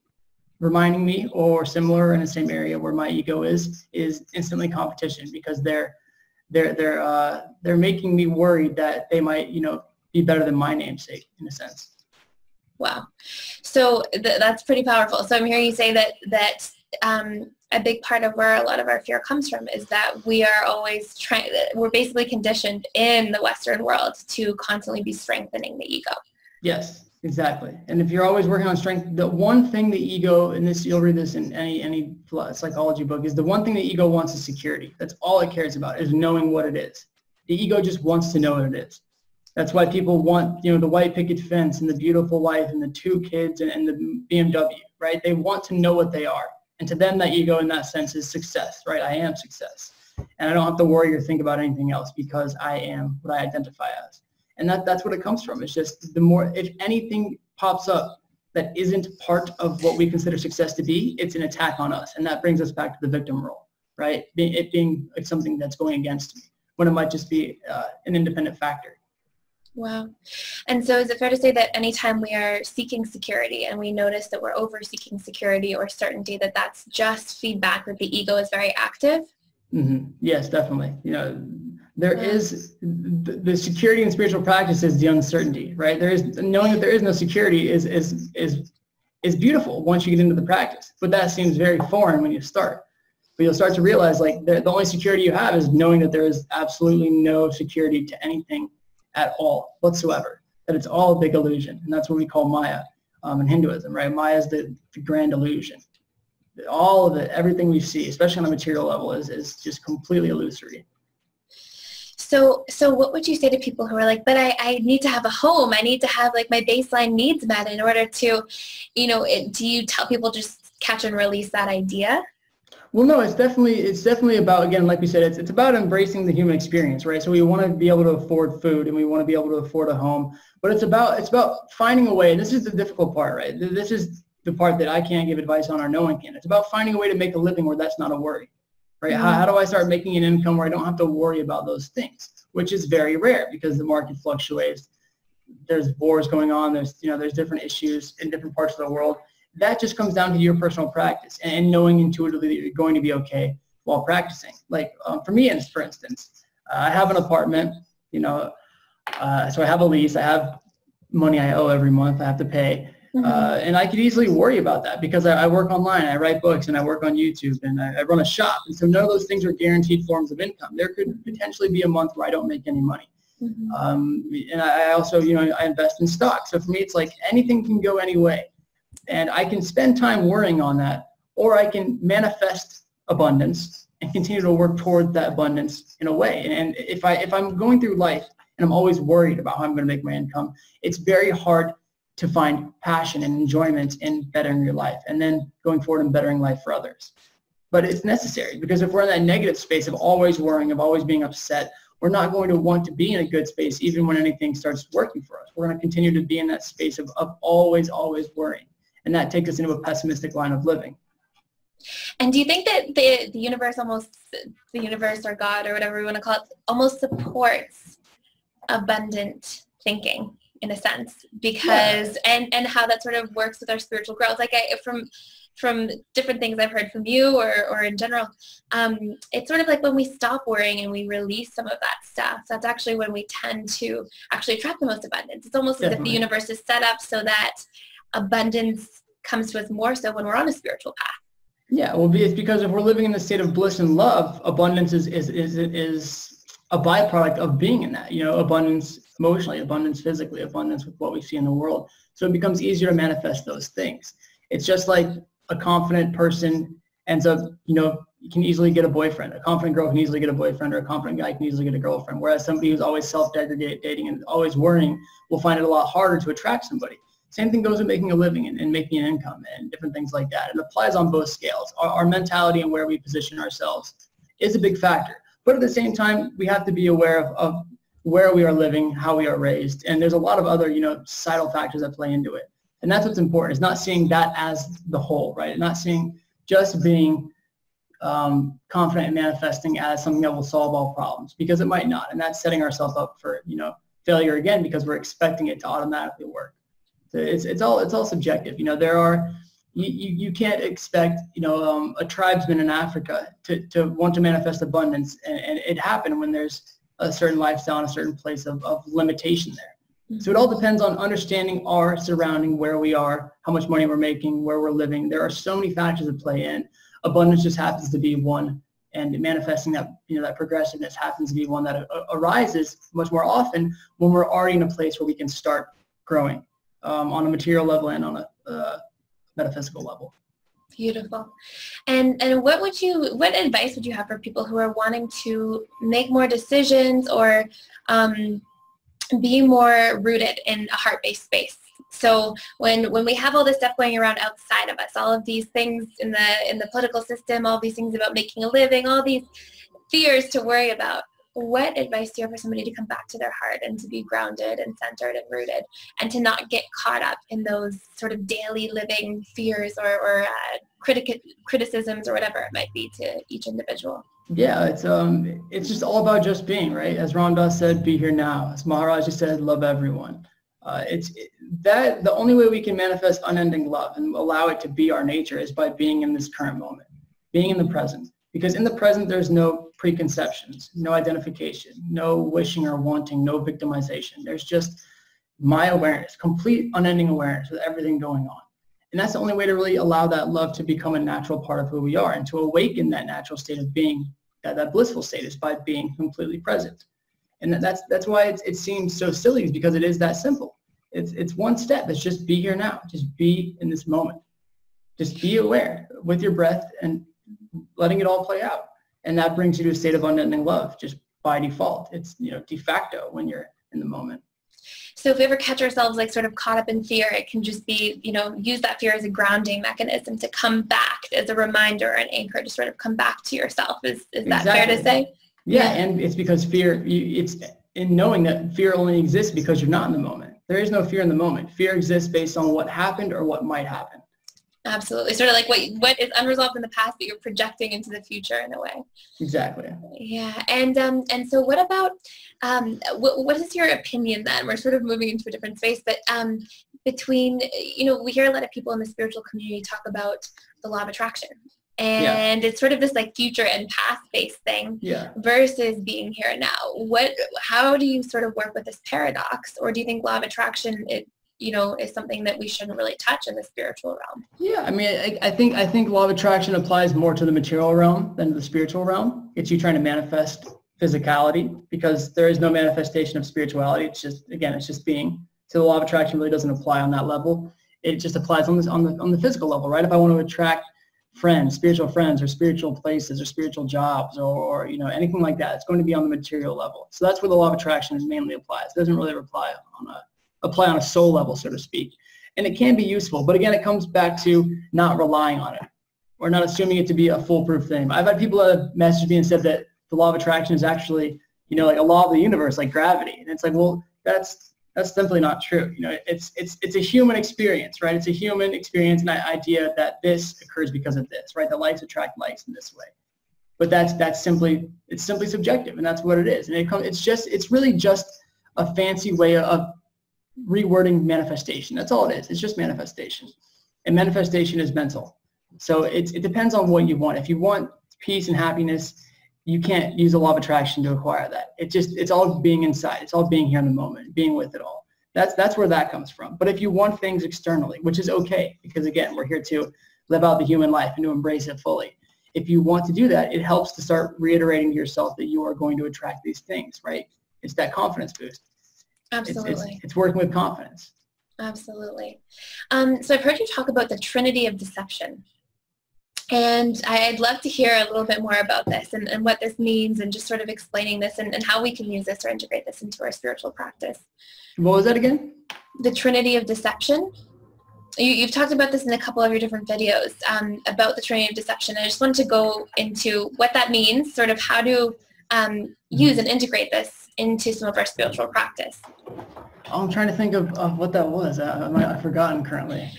reminding me or similar in the same area where my ego is instantly competition, because they're making me worried that they might, you know, be better than my namesake in a sense. Wow. So that's pretty powerful. So I'm hearing you say that a big part of where a lot of our fear comes from is that we are always we're basically conditioned in the Western world to constantly be strengthening the ego. Yes, Exactly. And if you're always working on strength, the one thing the ego, and this, you'll read this in any psychology book, is the one thing the ego wants is security. That's all it cares about, is knowing what it is. The ego just wants to know what it is. That's why people want, the white picket fence and the beautiful wife and the 2 kids and the BMW, right? They want to know what they are. And to them, that ego in that sense is success, right? I am success. And I don't have to worry or think about anything else because I am what I identify as. And that's what it comes from. It's just the more, if anything pops up that isn't part of what we consider success to be, it's an attack on us. And that brings us back to the victim role, right? It being something that's going against me, when it might just be an independent factor. Wow. And so is it fair to say that anytime we are seeking security and we notice that we're over-seeking security or certainty, that that's just feedback that the ego is very active? Mm-hmm. Yes, definitely. There is the security in spiritual practice is the uncertainty, right? There is knowing that there is no security is beautiful once you get into the practice, but that seems very foreign when you start. But you'll start to realize like the only security you have is knowing that there is absolutely no security to anything at all whatsoever, that it's all a big illusion. And that's what we call Maya in Hinduism, right? Maya is the grand illusion. All of it, everything we see, especially on a material level, is just completely illusory. So what would you say to people who are like, but I need to have a home. I need to have like my baseline needs met in order to, do you tell people just catch and release that idea? Well, no, it's definitely about, again, like we said, it's about embracing the human experience, right? So we want to be able to afford food and we want to be able to afford a home, but it's about finding a way. And this is the difficult part, right? This is the part that I can't give advice on or no one can. It's about finding a way to make a living where that's not a worry. Right? Mm-hmm. How do I start making an income where I don't have to worry about those things, which is very rare because the market fluctuates. There's wars going on. There's different issues in different parts of the world. That just comes down to your personal practice and knowing intuitively that you're going to be okay while practicing. Like for me, for instance, I have an apartment, so I have a lease. I have money I owe every month. I have to pay. And I could easily worry about that because I work online, I write books, and I work on YouTube, and I run a shop. And so none of those things are guaranteed forms of income. There could potentially be a month where I don't make any money. And I also, I invest in stocks. So for me, it's like anything can go any way. And I can spend time worrying on that, or I can manifest abundance and continue to work toward that abundance in a way. And if I'm going through life and I'm always worried about how I'm going to make my income, it's very hard to find passion and enjoyment in bettering your life and then going forward and bettering life for others. But it's necessary because if we're in that negative space of always worrying, of always being upset, we're not going to want to be in a good space even when anything starts working for us. We're going to continue to be in that space of always worrying. And that takes us into a pessimistic line of living. And do you think that the universe or God or whatever we want to call it almost supports abundant thinking? In a sense, because and how that sort of works with our spiritual growth. Like from different things I've heard from you or in general, it's sort of like when we stop worrying and we release some of that stuff, that's actually when we tend to actually attract the most abundance. It's almost as if the universe is set up so that abundance comes to us more so when we're on a spiritual path. Yeah, well, it's because if we're living in the state of bliss and love, abundance is a byproduct of being in that, abundance emotionally, abundance physically, abundance with what we see in the world. So it becomes easier to manifest those things. It's just like a confident person ends up, you can easily get a boyfriend. A confident girl can easily get a boyfriend, or a confident guy can easily get a girlfriend. Whereas somebody who's always self-deprecating and always worrying will find it a lot harder to attract somebody. Same thing goes with making a living and making an income and different things like that. It applies on both scales. Our mentality and where we position ourselves is a big factor. But at the same time, we have to be aware of where we are living, how we are raised. And there's a lot of other, societal factors that play into it. And that's what's important, is not seeing that as the whole, right? Not seeing just being confident and manifesting as something that will solve all problems, because it might not. And that's setting ourselves up for, failure again, because we're expecting it to automatically work. So it's all subjective. You can't expect, a tribesman in Africa to want to manifest abundance. And it happened when there's a certain lifestyle and a certain place of limitation there. Mm-hmm. So it all depends on understanding our surrounding, where we are, how much money we're making, where we're living. There are so many factors that play in. Abundance just happens to be one, and manifesting that, that progressiveness happens to be one that arises much more often when we're already in a place where we can start growing. on a material level and on a metaphysical level. Beautiful. And what advice would you have for people who are wanting to make more decisions or be more rooted in a heart-based space? So when we have all this stuff going around outside of us, all of these things in the political system, all these things about making a living, all these fears to worry about, what advice do you have for somebody to come back to their heart and to be grounded and centered and rooted and to not get caught up in those sort of daily living fears or criticisms or whatever it might be to each individual? Yeah, it's just all about just being, right? As Ram Dass said, be here now. As Maharaji said, love everyone. The only way we can manifest unending love and allow it to be our nature is by being in this current moment, being in the present. Because in the present, there's no preconceptions, no identification, no wishing or wanting, no victimization. There's just my awareness, complete unending awareness with everything going on. And that's the only way to really allow that love to become a natural part of who we are and to awaken that natural state of being, that blissful state is by being completely present. And that's why it seems so silly, is because it is that simple. It's one step. It's just be here now. Just be in this moment. Just be aware with your breath and letting it all play out. And that brings you to a state of unending love just by default. It's, de facto when you're in the moment. So if we ever catch ourselves like sort of caught up in fear, it can just be, use that fear as a grounding mechanism to come back as a reminder, an anchor to sort of come back to yourself. Is that fair to say? Yeah, and it's because fear, it's in knowing that fear only exists because you're not in the moment. There is no fear in the moment. Fear exists based on what happened or what might happen. Absolutely. Sort of like what is unresolved in the past, but you're projecting into the future in a way. Exactly. Yeah. And so what about, what is your opinion then? We're sort of moving into a different space, but between, we hear a lot of people in the spiritual community talk about the law of attraction. And it's sort of this like future and past-based thing versus being here and now. How do you sort of work with this paradox? Or do you think law of attraction, is something that we shouldn't really touch in the spiritual realm? Yeah, I mean, I think law of attraction applies more to the material realm than to the spiritual realm. It's you trying to manifest physicality, because there is no manifestation of spirituality. It's just being. So the law of attraction really doesn't apply on that level. It just applies on the physical level, right? If I want to attract friends, spiritual friends, or spiritual places, or spiritual jobs, or anything like that, it's going to be on the material level. So that's where the law of attraction mainly applies. It doesn't really apply on a soul level, so to speak. And it can be useful, but again, it comes back to not relying on it or not assuming it to be a foolproof thing. I've had people that have messaged me and said that the law of attraction is actually, like a law of the universe, like gravity. And it's like, well, that's simply not true. It's a human experience, right? It's a human experience and the idea that this occurs because of this, right? That lights attract lights in this way. But it's simply subjective, and that's what it is. And it's really just a fancy way of rewording manifestation. That's all it is. It's just manifestation. And manifestation is mental. So it depends on what you want. If you want peace and happiness, you can't use the law of attraction to acquire that. It's all being inside. It's all being here in the moment, being with it all. That's where that comes from. But if you want things externally, which is okay, because again, we're here to live out the human life and to embrace it fully. If you want to do that, it helps to start reiterating to yourself that you are going to attract these things, right? It's that confidence boost. Absolutely. It's working with confidence. Absolutely. So I've heard you talk about the Trinity of Deception. And I'd love to hear a little bit more about this and what this means, and just sort of explaining this and how we can use this or integrate this into our spiritual practice. What was that again? The Trinity of Deception. You've talked about this in a couple of your different videos about the Trinity of Deception. I just wanted to go into what that means, sort of how to use and integrate this into some of our spiritual practice. I'm trying to think of what that was. I've forgotten currently.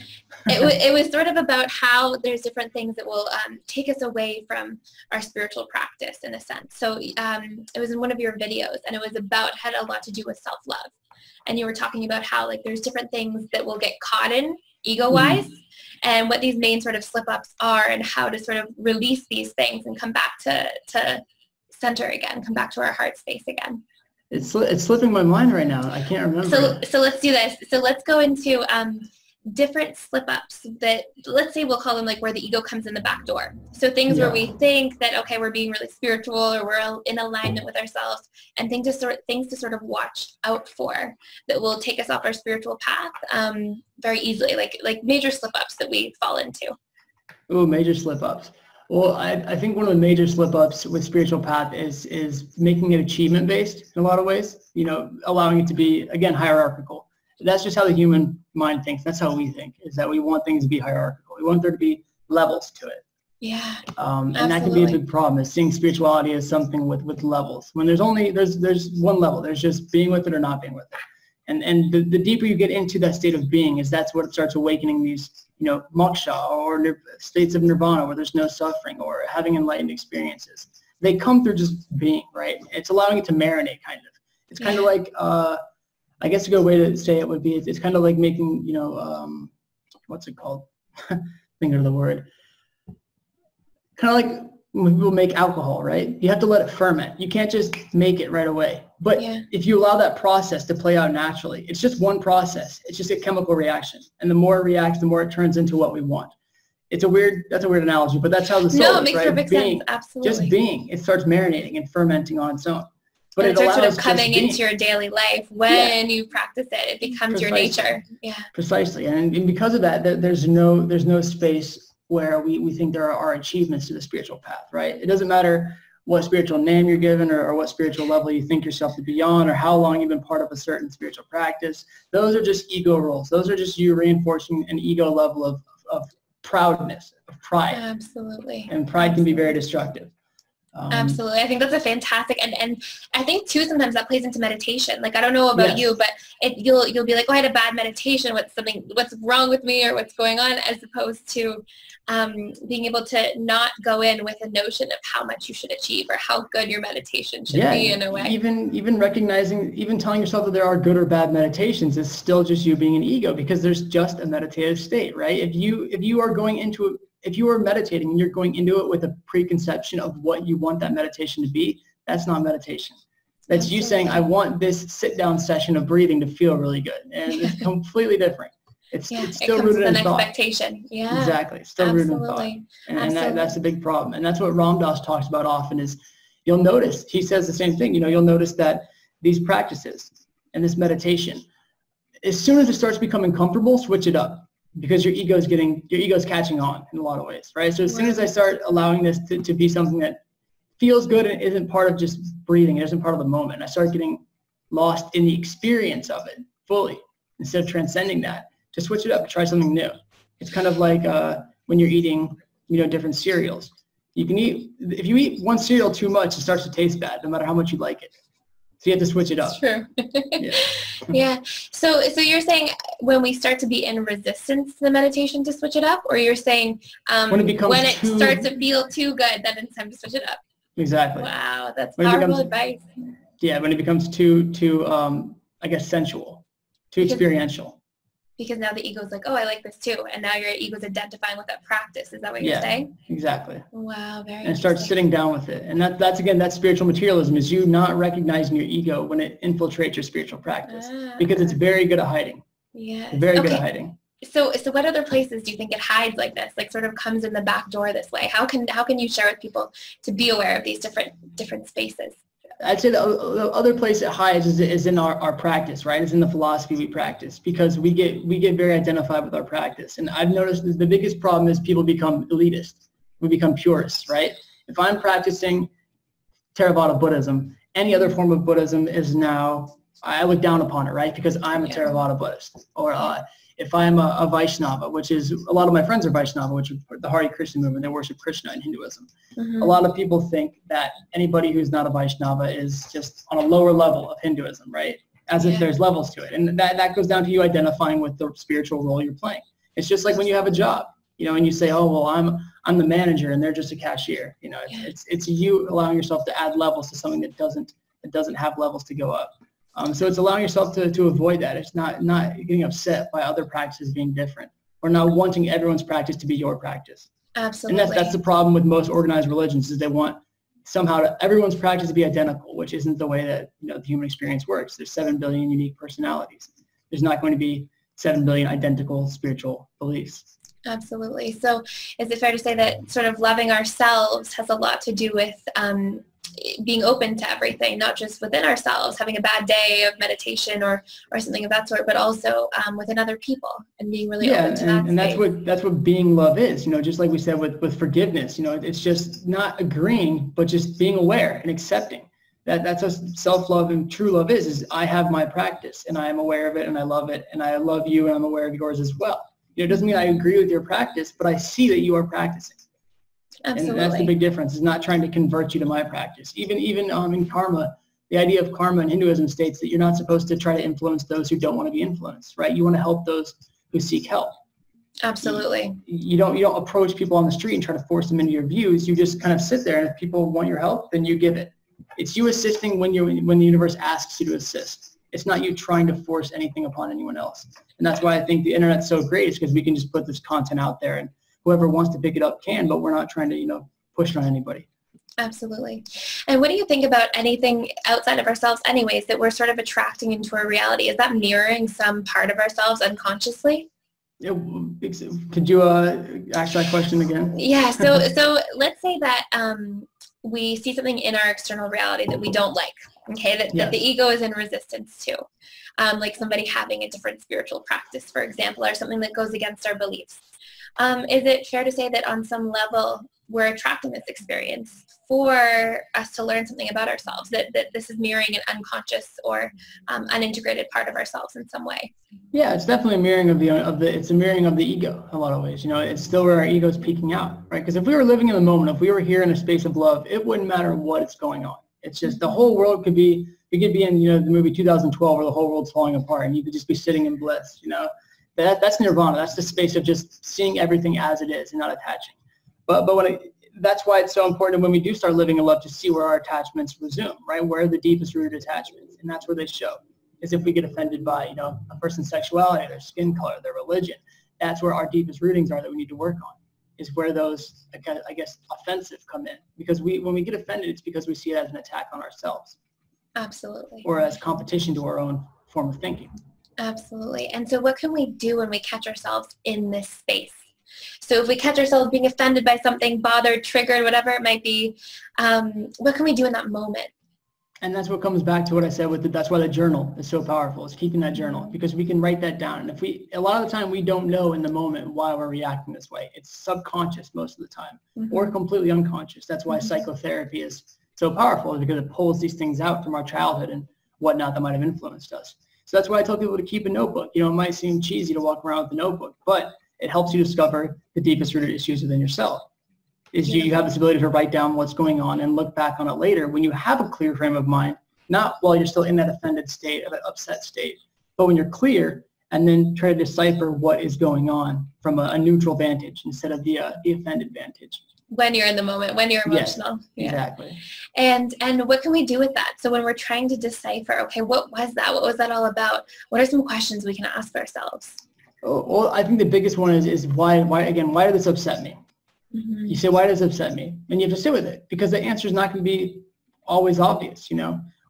It was sort of about how there's different things that will take us away from our spiritual practice in a sense. So it was in one of your videos, and it was had a lot to do with self-love. And you were talking about how like there's different things that we'll get caught in ego-wise, and what these main sort of slip-ups are, and how to sort of release these things and come back to center again, come back to our heart space again. It's slipping my mind right now. I can't remember. So let's do this. So let's go into different slip-ups that, let's say we'll call them like where the ego comes in the back door. So things where we think that, okay, we're being really spiritual or we're in alignment with ourselves, and things to sort of watch out for that will take us off our spiritual path very easily, like major slip-ups that we fall into. Oh, major slip-ups. Well, I think one of the major slip-ups with spiritual path is making it achievement-based in a lot of ways, allowing it to be, again, hierarchical. That's just how the human mind thinks. That's how we think, is that we want things to be hierarchical. We want there to be levels to it. Yeah. And that can be a big problem, is seeing spirituality as something with levels. When there's one level. There's just being with it or not being with it. And the deeper you get into that state of being, that's what starts awakening these, moksha or states of nirvana where there's no suffering, or having enlightened experiences. They come through just being, right? It's allowing it to marinate, kind of. It's kind of like, I guess a good way to say it would be, it's kind of like making, what's it called? Think of the word. Kind of like when people make alcohol, right? You have to let it ferment. You can't just make it right away. But if you allow that process to play out naturally, it's just one process. It's just a chemical reaction. And the more it reacts, the more it turns into what we want. That's a weird analogy, but that's how the soul is, right? No, it makes perfect sense. Absolutely. Just being. It starts marinating and fermenting on its own. But it starts sort of coming into your daily life when you practice it. It becomes your nature. Yeah. Precisely. And because of that, there's no space where we think there are achievements to the spiritual path, right? It doesn't matter what spiritual name you're given or what spiritual level you think yourself to be on, or how long you've been part of a certain spiritual practice. Those are just ego roles. Those are just you reinforcing an ego level of proudness, of pride. Absolutely. And pride can be very destructive. Absolutely. I think that's a fantastic, and I think too, sometimes that plays into meditation. Like, I don't know about you, but you'll be like, oh, I had a bad meditation. What's wrong with me, or what's going on, as opposed to being able to not go in with a notion of how much you should achieve or how good your meditation should be in a way. Even recognizing, even telling yourself that there are good or bad meditations is still just you being an ego, because there's just a meditative state, right? If you are meditating and you're going into it with a preconception of what you want that meditation to be, that's not meditation. That's you saying, I want this sit-down session of breathing to feel really good. And it's completely different. It's still rooted in thought. Expectation. Yeah. Exactly. It's still rooted in thought. And that's a big problem. And that's what Ram Dass talks about often, is you'll notice, he says the same thing, you'll notice that these practices and this meditation, as soon as it starts becoming comfortable, switch it up. Because your ego's catching on in a lot of ways, right? So as soon as I start allowing this to be something that feels good and isn't part of just breathing, it isn't part of the moment, I start getting lost in the experience of it fully, instead of transcending that, to switch it up, try something new. It's kind of like when you're eating, different cereals. If you eat one cereal too much, it starts to taste bad, no matter how much you like it. So you have to switch it up. It's true. Yeah. So you're saying when we start to be in resistance to the meditation, to switch it up, or you're saying when it starts to feel too good, then it's time to switch it up? Exactly. Wow, that's powerful advice. Yeah, when it becomes too I guess sensual, too experiential. Because now the ego's like, oh, I like this too. And now your ego's identifying with that practice. Is that what you're saying? Exactly. Wow, very And start sitting down with it. And that's spiritual materialism, is you not recognizing your ego when it infiltrates your spiritual practice. Because it's very good at hiding. Yeah. Very good at hiding. So what other places do you think it hides like this, like sort of comes in the back door this way? How can you share with people to be aware of these different spaces? I'd say the other place it hides is in our practice, right? It's in the philosophy we practice, because we get very identified with our practice. And I've noticed that the biggest problem is people become elitist. We become purists, right? If I'm practicing Theravada Buddhism, any other form of Buddhism is now, I look down upon it, right? Because I'm a Theravada Buddhist. Or if I'm a Vaishnava, which is, a lot of my friends are Vaishnava, which is the Hare Krishna movement, they worship Krishna in Hinduism. Mm-hmm. A lot of people think that anybody who's not a Vaishnava is just on a lower level of Hinduism, right? As if there's levels to it. And that goes down to you identifying with the spiritual role you're playing. It's just like when you have a job, and you say, oh, well, I'm the manager and they're just a cashier. It's you allowing yourself to add levels to something that doesn't have levels to go up. So it's allowing yourself to avoid that. It's not getting upset by other practices being different, or not wanting everyone's practice to be your practice. Absolutely. And that's the problem with most organized religions, is they want somehow everyone's practice to be identical, which isn't the way that the human experience works. There's 7 billion unique personalities. There's not going to be 7 billion identical spiritual beliefs. Absolutely. So is it fair to say that sort of loving ourselves has a lot to do with being open to everything, not just within ourselves, having a bad day of meditation or something of that sort, but also within other people and being really open to that. And that's what being love is, just like we said with forgiveness, it's just not agreeing, but just being aware and accepting. That's what self-love and true love is I have my practice and I am aware of it and I love it and I love you and I'm aware of yours as well. It doesn't mean I agree with your practice, but I see that you are practicing. Absolutely. And that's the big difference, is not trying to convert you to my practice. Even in karma, the idea of karma in Hinduism states that you're not supposed to try to influence those who don't want to be influenced, right? You want to help those who seek help. Absolutely. You don't approach people on the street and try to force them into your views. You just kind of sit there, and if people want your help, then you give it. It's you assisting when the universe asks you to assist. It's not you trying to force anything upon anyone else. And that's why I think the internet's so great, is because we can just put this content out there and whoever wants to pick it up can, but we're not trying to, push it on anybody. Absolutely. And what do you think about anything outside of ourselves anyways that we're sort of attracting into our reality? Is that mirroring some part of ourselves unconsciously? Yeah, could you ask that question again? Yeah, so let's say that we see something in our external reality that we don't like, okay, that the ego is in resistance to, like somebody having a different spiritual practice, for example, or something that goes against our beliefs. Is it fair to say that on some level we're attracting this experience for us to learn something about ourselves, that this is mirroring an unconscious or unintegrated part of ourselves in some way? Yeah, it's definitely a mirroring it's a mirroring of the ego in a lot of ways. It's still where our ego is peeking out, right? Because if we were living in the moment, if we were here in a space of love, it wouldn't matter what is going on. It's just the whole world could be in, the movie 2012 where the whole world's falling apart and you could just be sitting in bliss, That's nirvana. That's the space of just seeing everything as it is and not attaching. But that's why it's so important when we do start living in love to see where our attachments resume, right? Where are the deepest rooted attachments? And that's where they show. Is if we get offended by, a person's sexuality, their skin color, their religion, that's where our deepest rootings are that we need to work on. Is where those, I guess, offensive come in. Because when we get offended, it's because we see it as an attack on ourselves. Absolutely. Or as competition to our own form of thinking. Absolutely. And so what can we do when we catch ourselves in this space? So if we catch ourselves being offended by something, bothered, triggered, whatever it might be, what can we do in that moment? And that's what comes back to what I said that's why the journal is so powerful, is keeping that journal, because we can write that down. And a lot of the time we don't know in the moment why we're reacting this way. It's subconscious most of the time, or completely unconscious. That's why psychotherapy is so powerful, because it pulls these things out from our childhood and whatnot that might have influenced us. So that's why I tell people to keep a notebook. It might seem cheesy to walk around with a notebook, but it helps you discover the deepest rooted issues within yourself. You have this ability to write down what's going on and look back on it later when you have a clear frame of mind, not while you're still in that offended state, of an upset state, but when you're clear, and then try to decipher what is going on from a neutral vantage instead of the offended vantage. When you're in the moment, when you're emotional. Yes, exactly. And what can we do with that? So when we're trying to decipher, okay, what was that? What was that all about? What are some questions we can ask ourselves? Well, I think the biggest one is why did this upset me? You say, why does it upset me? And you have to sit with it, because the answer is not going to be always obvious.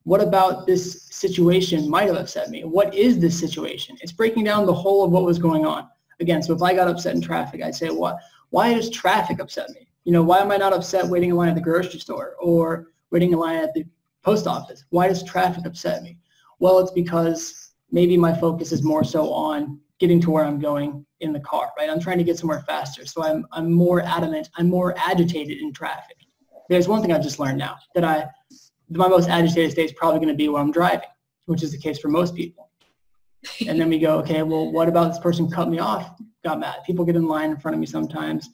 What about this situation might have upset me? What is this situation? It's breaking down the whole of what was going on. Again, so if I got upset in traffic, I'd say, why does traffic upset me? Why am I not upset waiting in line at the grocery store or waiting in line at the post office? Why does traffic upset me? Well, it's because maybe my focus is more so on getting to where I'm going in the car, right? I'm trying to get somewhere faster. So I'm more adamant, I'm more agitated in traffic. There's one thing I've just learned now, that my most agitated state is probably going to be when I'm driving, which is the case for most people. And then we go, okay, well, what about this person cut me off, got mad? People get in line in front of me sometimes.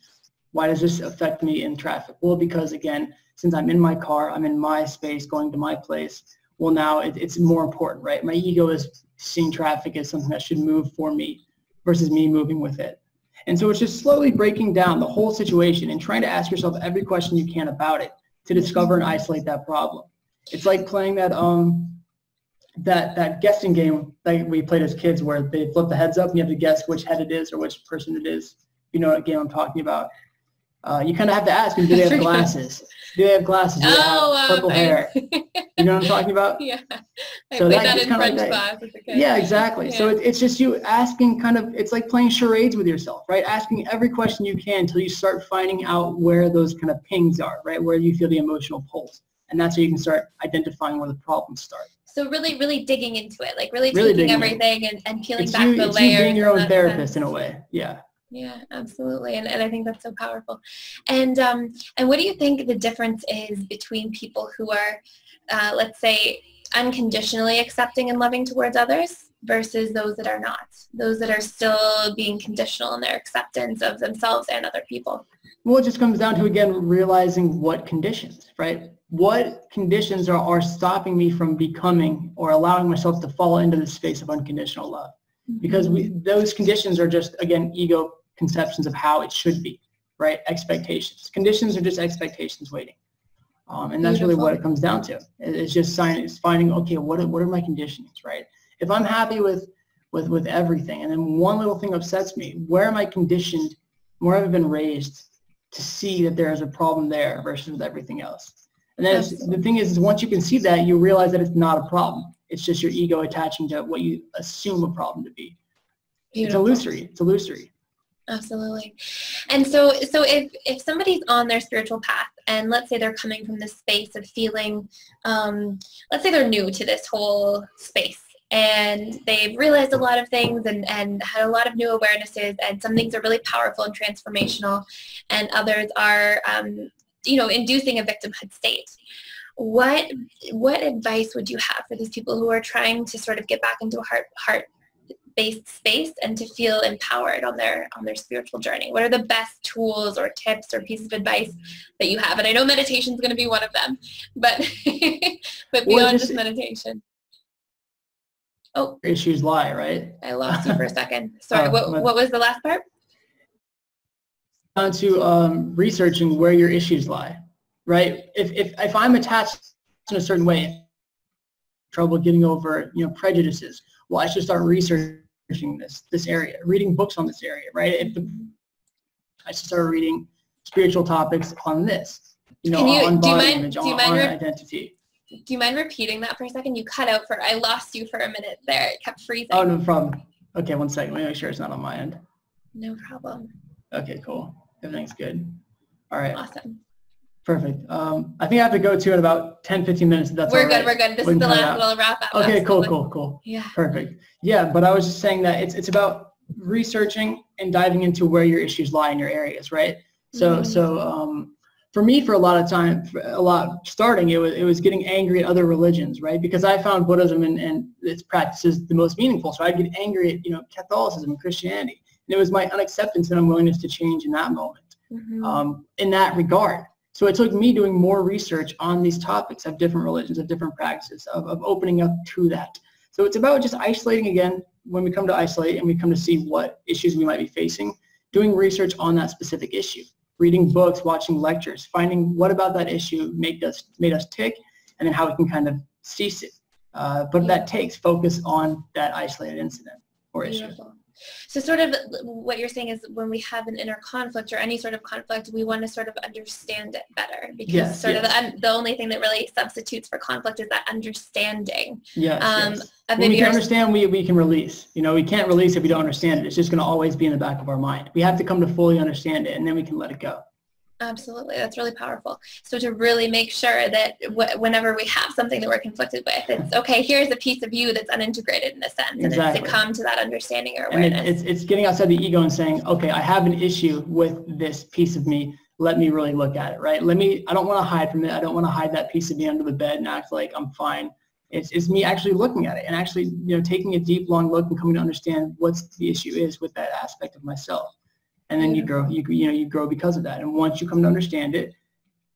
Why does this affect me in traffic? Well, because again, since I'm in my car, I'm in my space, going to my place. Well, now it's more important, right? My ego is seeing traffic as something that should move for me versus me moving with it. And so it's just slowly breaking down the whole situation and trying to ask yourself every question you can about it to discover and isolate that problem. It's like playing that guessing game that we played as kids, where they flip the heads up and you have to guess which head it is or which person it is. You know what game I'm talking about. You kind of have to ask them, do they have glasses? Do they have glasses? Do they have purple hair? You know what I'm talking about? Yeah. I So played that in French like class as a kid. Yeah, exactly. Yeah. So it's just you asking it's like playing charades with yourself, right? Asking every question you can until you start finding out where those kind of pings are, right? Where you feel the emotional pulse. And that's where you can start identifying where the problems start. So really, really digging into it, like really taking everything and peeling back the layers. It's you being your own therapist in a way. Yeah. Yeah, absolutely. And I think that's so powerful. And what do you think the difference is between people who are, let's say, unconditionally accepting and loving towards others versus those that are not, those that are still being conditional in their acceptance of themselves and other people? Well, it just comes down to, again, realizing what conditions, right? What conditions are stopping me from becoming or allowing myself to fall into the space of unconditional love? Because those conditions are just, again, ego conceptions of how it should be, right? Expectations. Conditions are just expectations waiting. And that's really what it comes down to. It's just finding, okay, what are my conditionings, right? If I'm happy with everything, and then one little thing upsets me, where am I conditioned, where have I been raised to see that there is a problem there versus with everything else? And then the thing is once you can see that, you realize that it's not a problem. It's just your ego attaching to what you assume a problem to be. Beautiful. It's illusory. Absolutely. And so if somebody's on their spiritual path, and let's say they're coming from this space of feeling, let's say they're new to this whole space, and they've realized a lot of things and had a lot of new awarenesses, and some things are really powerful and transformational, and others are, inducing a victimhood state. What advice would you have for these people who are trying to sort of get back into a heart-based space and to feel empowered on their spiritual journey? What are the best tools or tips or pieces of advice that you have? And I know meditation is going to be one of them, but beyond just meditation. Oh, issues lie, right? I lost you for a second. Sorry, what was the last part? On to researching where your issues lie, right? If I'm attached in a certain way, trouble getting over prejudices, well, I should start researching this area, reading books on this area, right? I should start reading spiritual topics on this, on body image, on identity. Do you mind repeating that for a second? You cut out I lost you for a minute there. It kept freezing. Oh, no problem. Okay, one second. Let me make sure it's not on my end. No problem. Okay, cool. Everything's good. All right. Awesome. Perfect. I think I have to go to in about 10, 15 minutes. If that's We're all right. We're good. This is the last little wrap up. Okay, cool. Yeah. Perfect. Yeah, but I was just saying that it's about researching and diving into where your issues lie in your areas, right? So for me, for a lot of time, starting, it was getting angry at other religions, right? Because I found Buddhism and its practices the most meaningful. So I'd get angry at Catholicism and Christianity. And it was my unacceptance and unwillingness to change in that moment, in that regard. So it took me doing more research on these topics of different religions, of different practices, of opening up to that. So it's about just isolating again, when we come to isolate and we come to see what issues we might be facing, doing research on that specific issue, reading books, watching lectures, finding what about that issue made us tick, and then how we can kind of cease it. But that takes focus on that isolated incident or issue. So sort of what you're saying is when we have an inner conflict or any sort of conflict, we want to sort of understand it better, because of the only thing that really substitutes for conflict is that understanding. Yes. When we can understand, we can release. We can't release if we don't understand it. It's just going to always be in the back of our mind. We have to come to fully understand it, and then we can let it go. Absolutely. That's really powerful. So to really make sure that whenever we have something that we're conflicted with, it's okay, here's a piece of you that's unintegrated in a sense. And it's to come to that understanding or awareness. And it's getting outside the ego and saying, okay, I have an issue with this piece of me. Let me really look at it, right? I don't want to hide from it. I don't want to hide that piece of me under the bed and act like I'm fine. It's me actually looking at it and actually, taking a deep, long look and coming to understand what the issue is with that aspect of myself. And then you grow, you grow because of that. And once you come to understand it,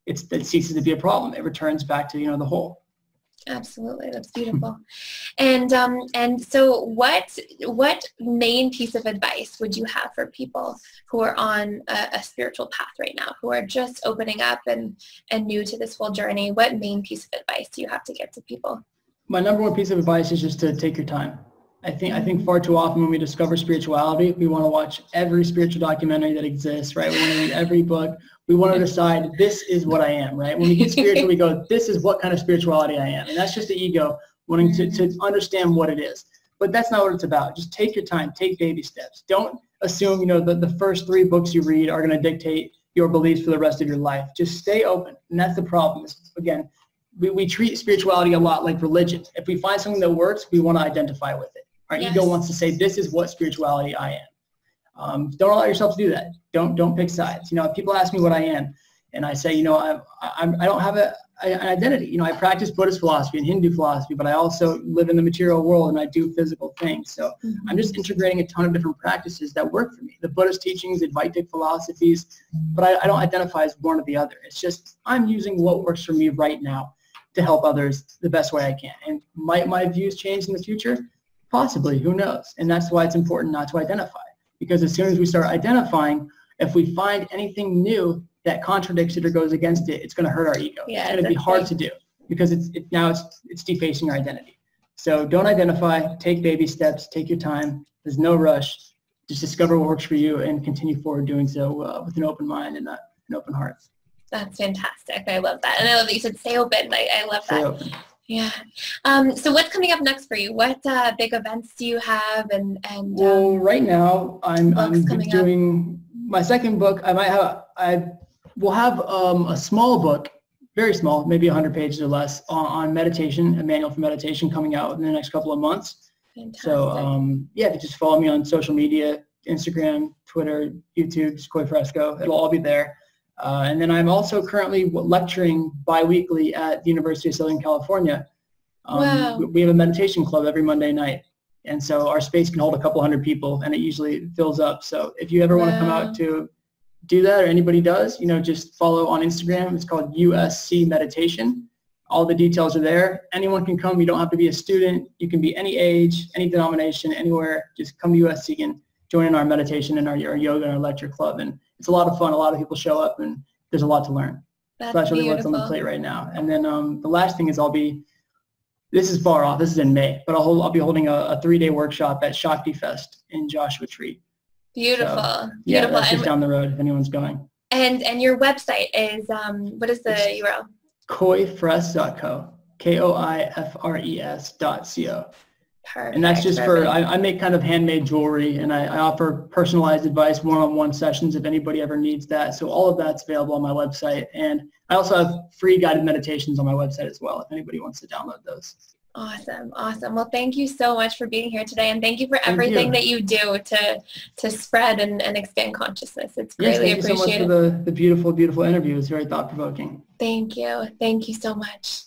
it ceases to be a problem. It returns back to, the whole. Absolutely. That's beautiful. And so what main piece of advice would you have for people who are on a spiritual path right now, who are just opening up and new to this whole journey? What main piece of advice do you have to give to people? My number one piece of advice is just to take your time. I think far too often when we discover spirituality, we want to watch every spiritual documentary that exists, right? We want to read every book. We want to decide, this is what I am, right? When we get spiritual, we go, this is what kind of spirituality I am. And that's just the ego wanting to understand what it is. But that's not what it's about. Just take your time, take baby steps. Don't assume, the first 3 books you read are going to dictate your beliefs for the rest of your life. Just stay open. And that's the problem. Again, we treat spirituality a lot like religion. If we find something that works, we want to identify with it. Our ego wants to say, this is what spirituality I am. Don't allow yourself to do that. Don't pick sides. People ask me what I am, and I say, I don't have an identity. I practice Buddhist philosophy and Hindu philosophy, but I also live in the material world and I do physical things. So I'm just integrating a ton of different practices that work for me. The Buddhist teachings, Advaitic philosophies, but I don't identify as one or the other. It's just I'm using what works for me right now to help others the best way I can. And might my views change in the future? Possibly, who knows? And that's why it's important not to identify. Because as soon as we start identifying, if we find anything new that contradicts it or goes against it, it's going to hurt our ego. It's going to be hard to do because it's defacing our identity. So don't identify, take baby steps, take your time. There's no rush. Just discover what works for you and continue forward doing so with an open mind and an open heart. That's fantastic. I love that. And I love that you said stay open. I love that. Stay open. Yeah. So what's coming up next for you? What big events do you have? Well, right now I'm doing my second book. I will have a small book, very small, maybe 100 pages or less, on meditation, a manual for meditation, coming out in the next couple of months. Fantastic. So if you just follow me on social media, Instagram, Twitter, YouTube, Koi Fresco, it'll all be there. And then I'm also currently lecturing bi-weekly at the University of Southern California. Wow. We have a meditation club every Monday night. And so our space can hold a couple hundred people and it usually fills up. So if you ever want to come out to do that, or anybody does, just follow on Instagram. It's called USC Meditation. All the details are there. Anyone can come. You don't have to be a student. You can be any age, any denomination, anywhere. Just come to USC and join in our meditation and our yoga and our lecture club. And it's a lot of fun. A lot of people show up and there's a lot to learn. That's really what's on the plate right now. And then the last thing is this is far off. This is in May, but I'll be holding a 3-day workshop at Shakti Fest in Joshua Tree. Beautiful. So, Beautiful. That's just down the road if anyone's going. And your website is, what is the URL? koifres.co, KOIFRES.co. Perfect. And that's just I make kind of handmade jewelry, and I offer personalized advice, one-on-one sessions if anybody ever needs that. So all of that's available on my website. And I also have free guided meditations on my website as well if anybody wants to download those. Awesome. Awesome. Well, thank you so much for being here today. And thank you for everything that you do to spread and expand consciousness. It's greatly appreciated. Thank you so much for the beautiful, beautiful interview. It was very thought-provoking. Thank you. Thank you so much.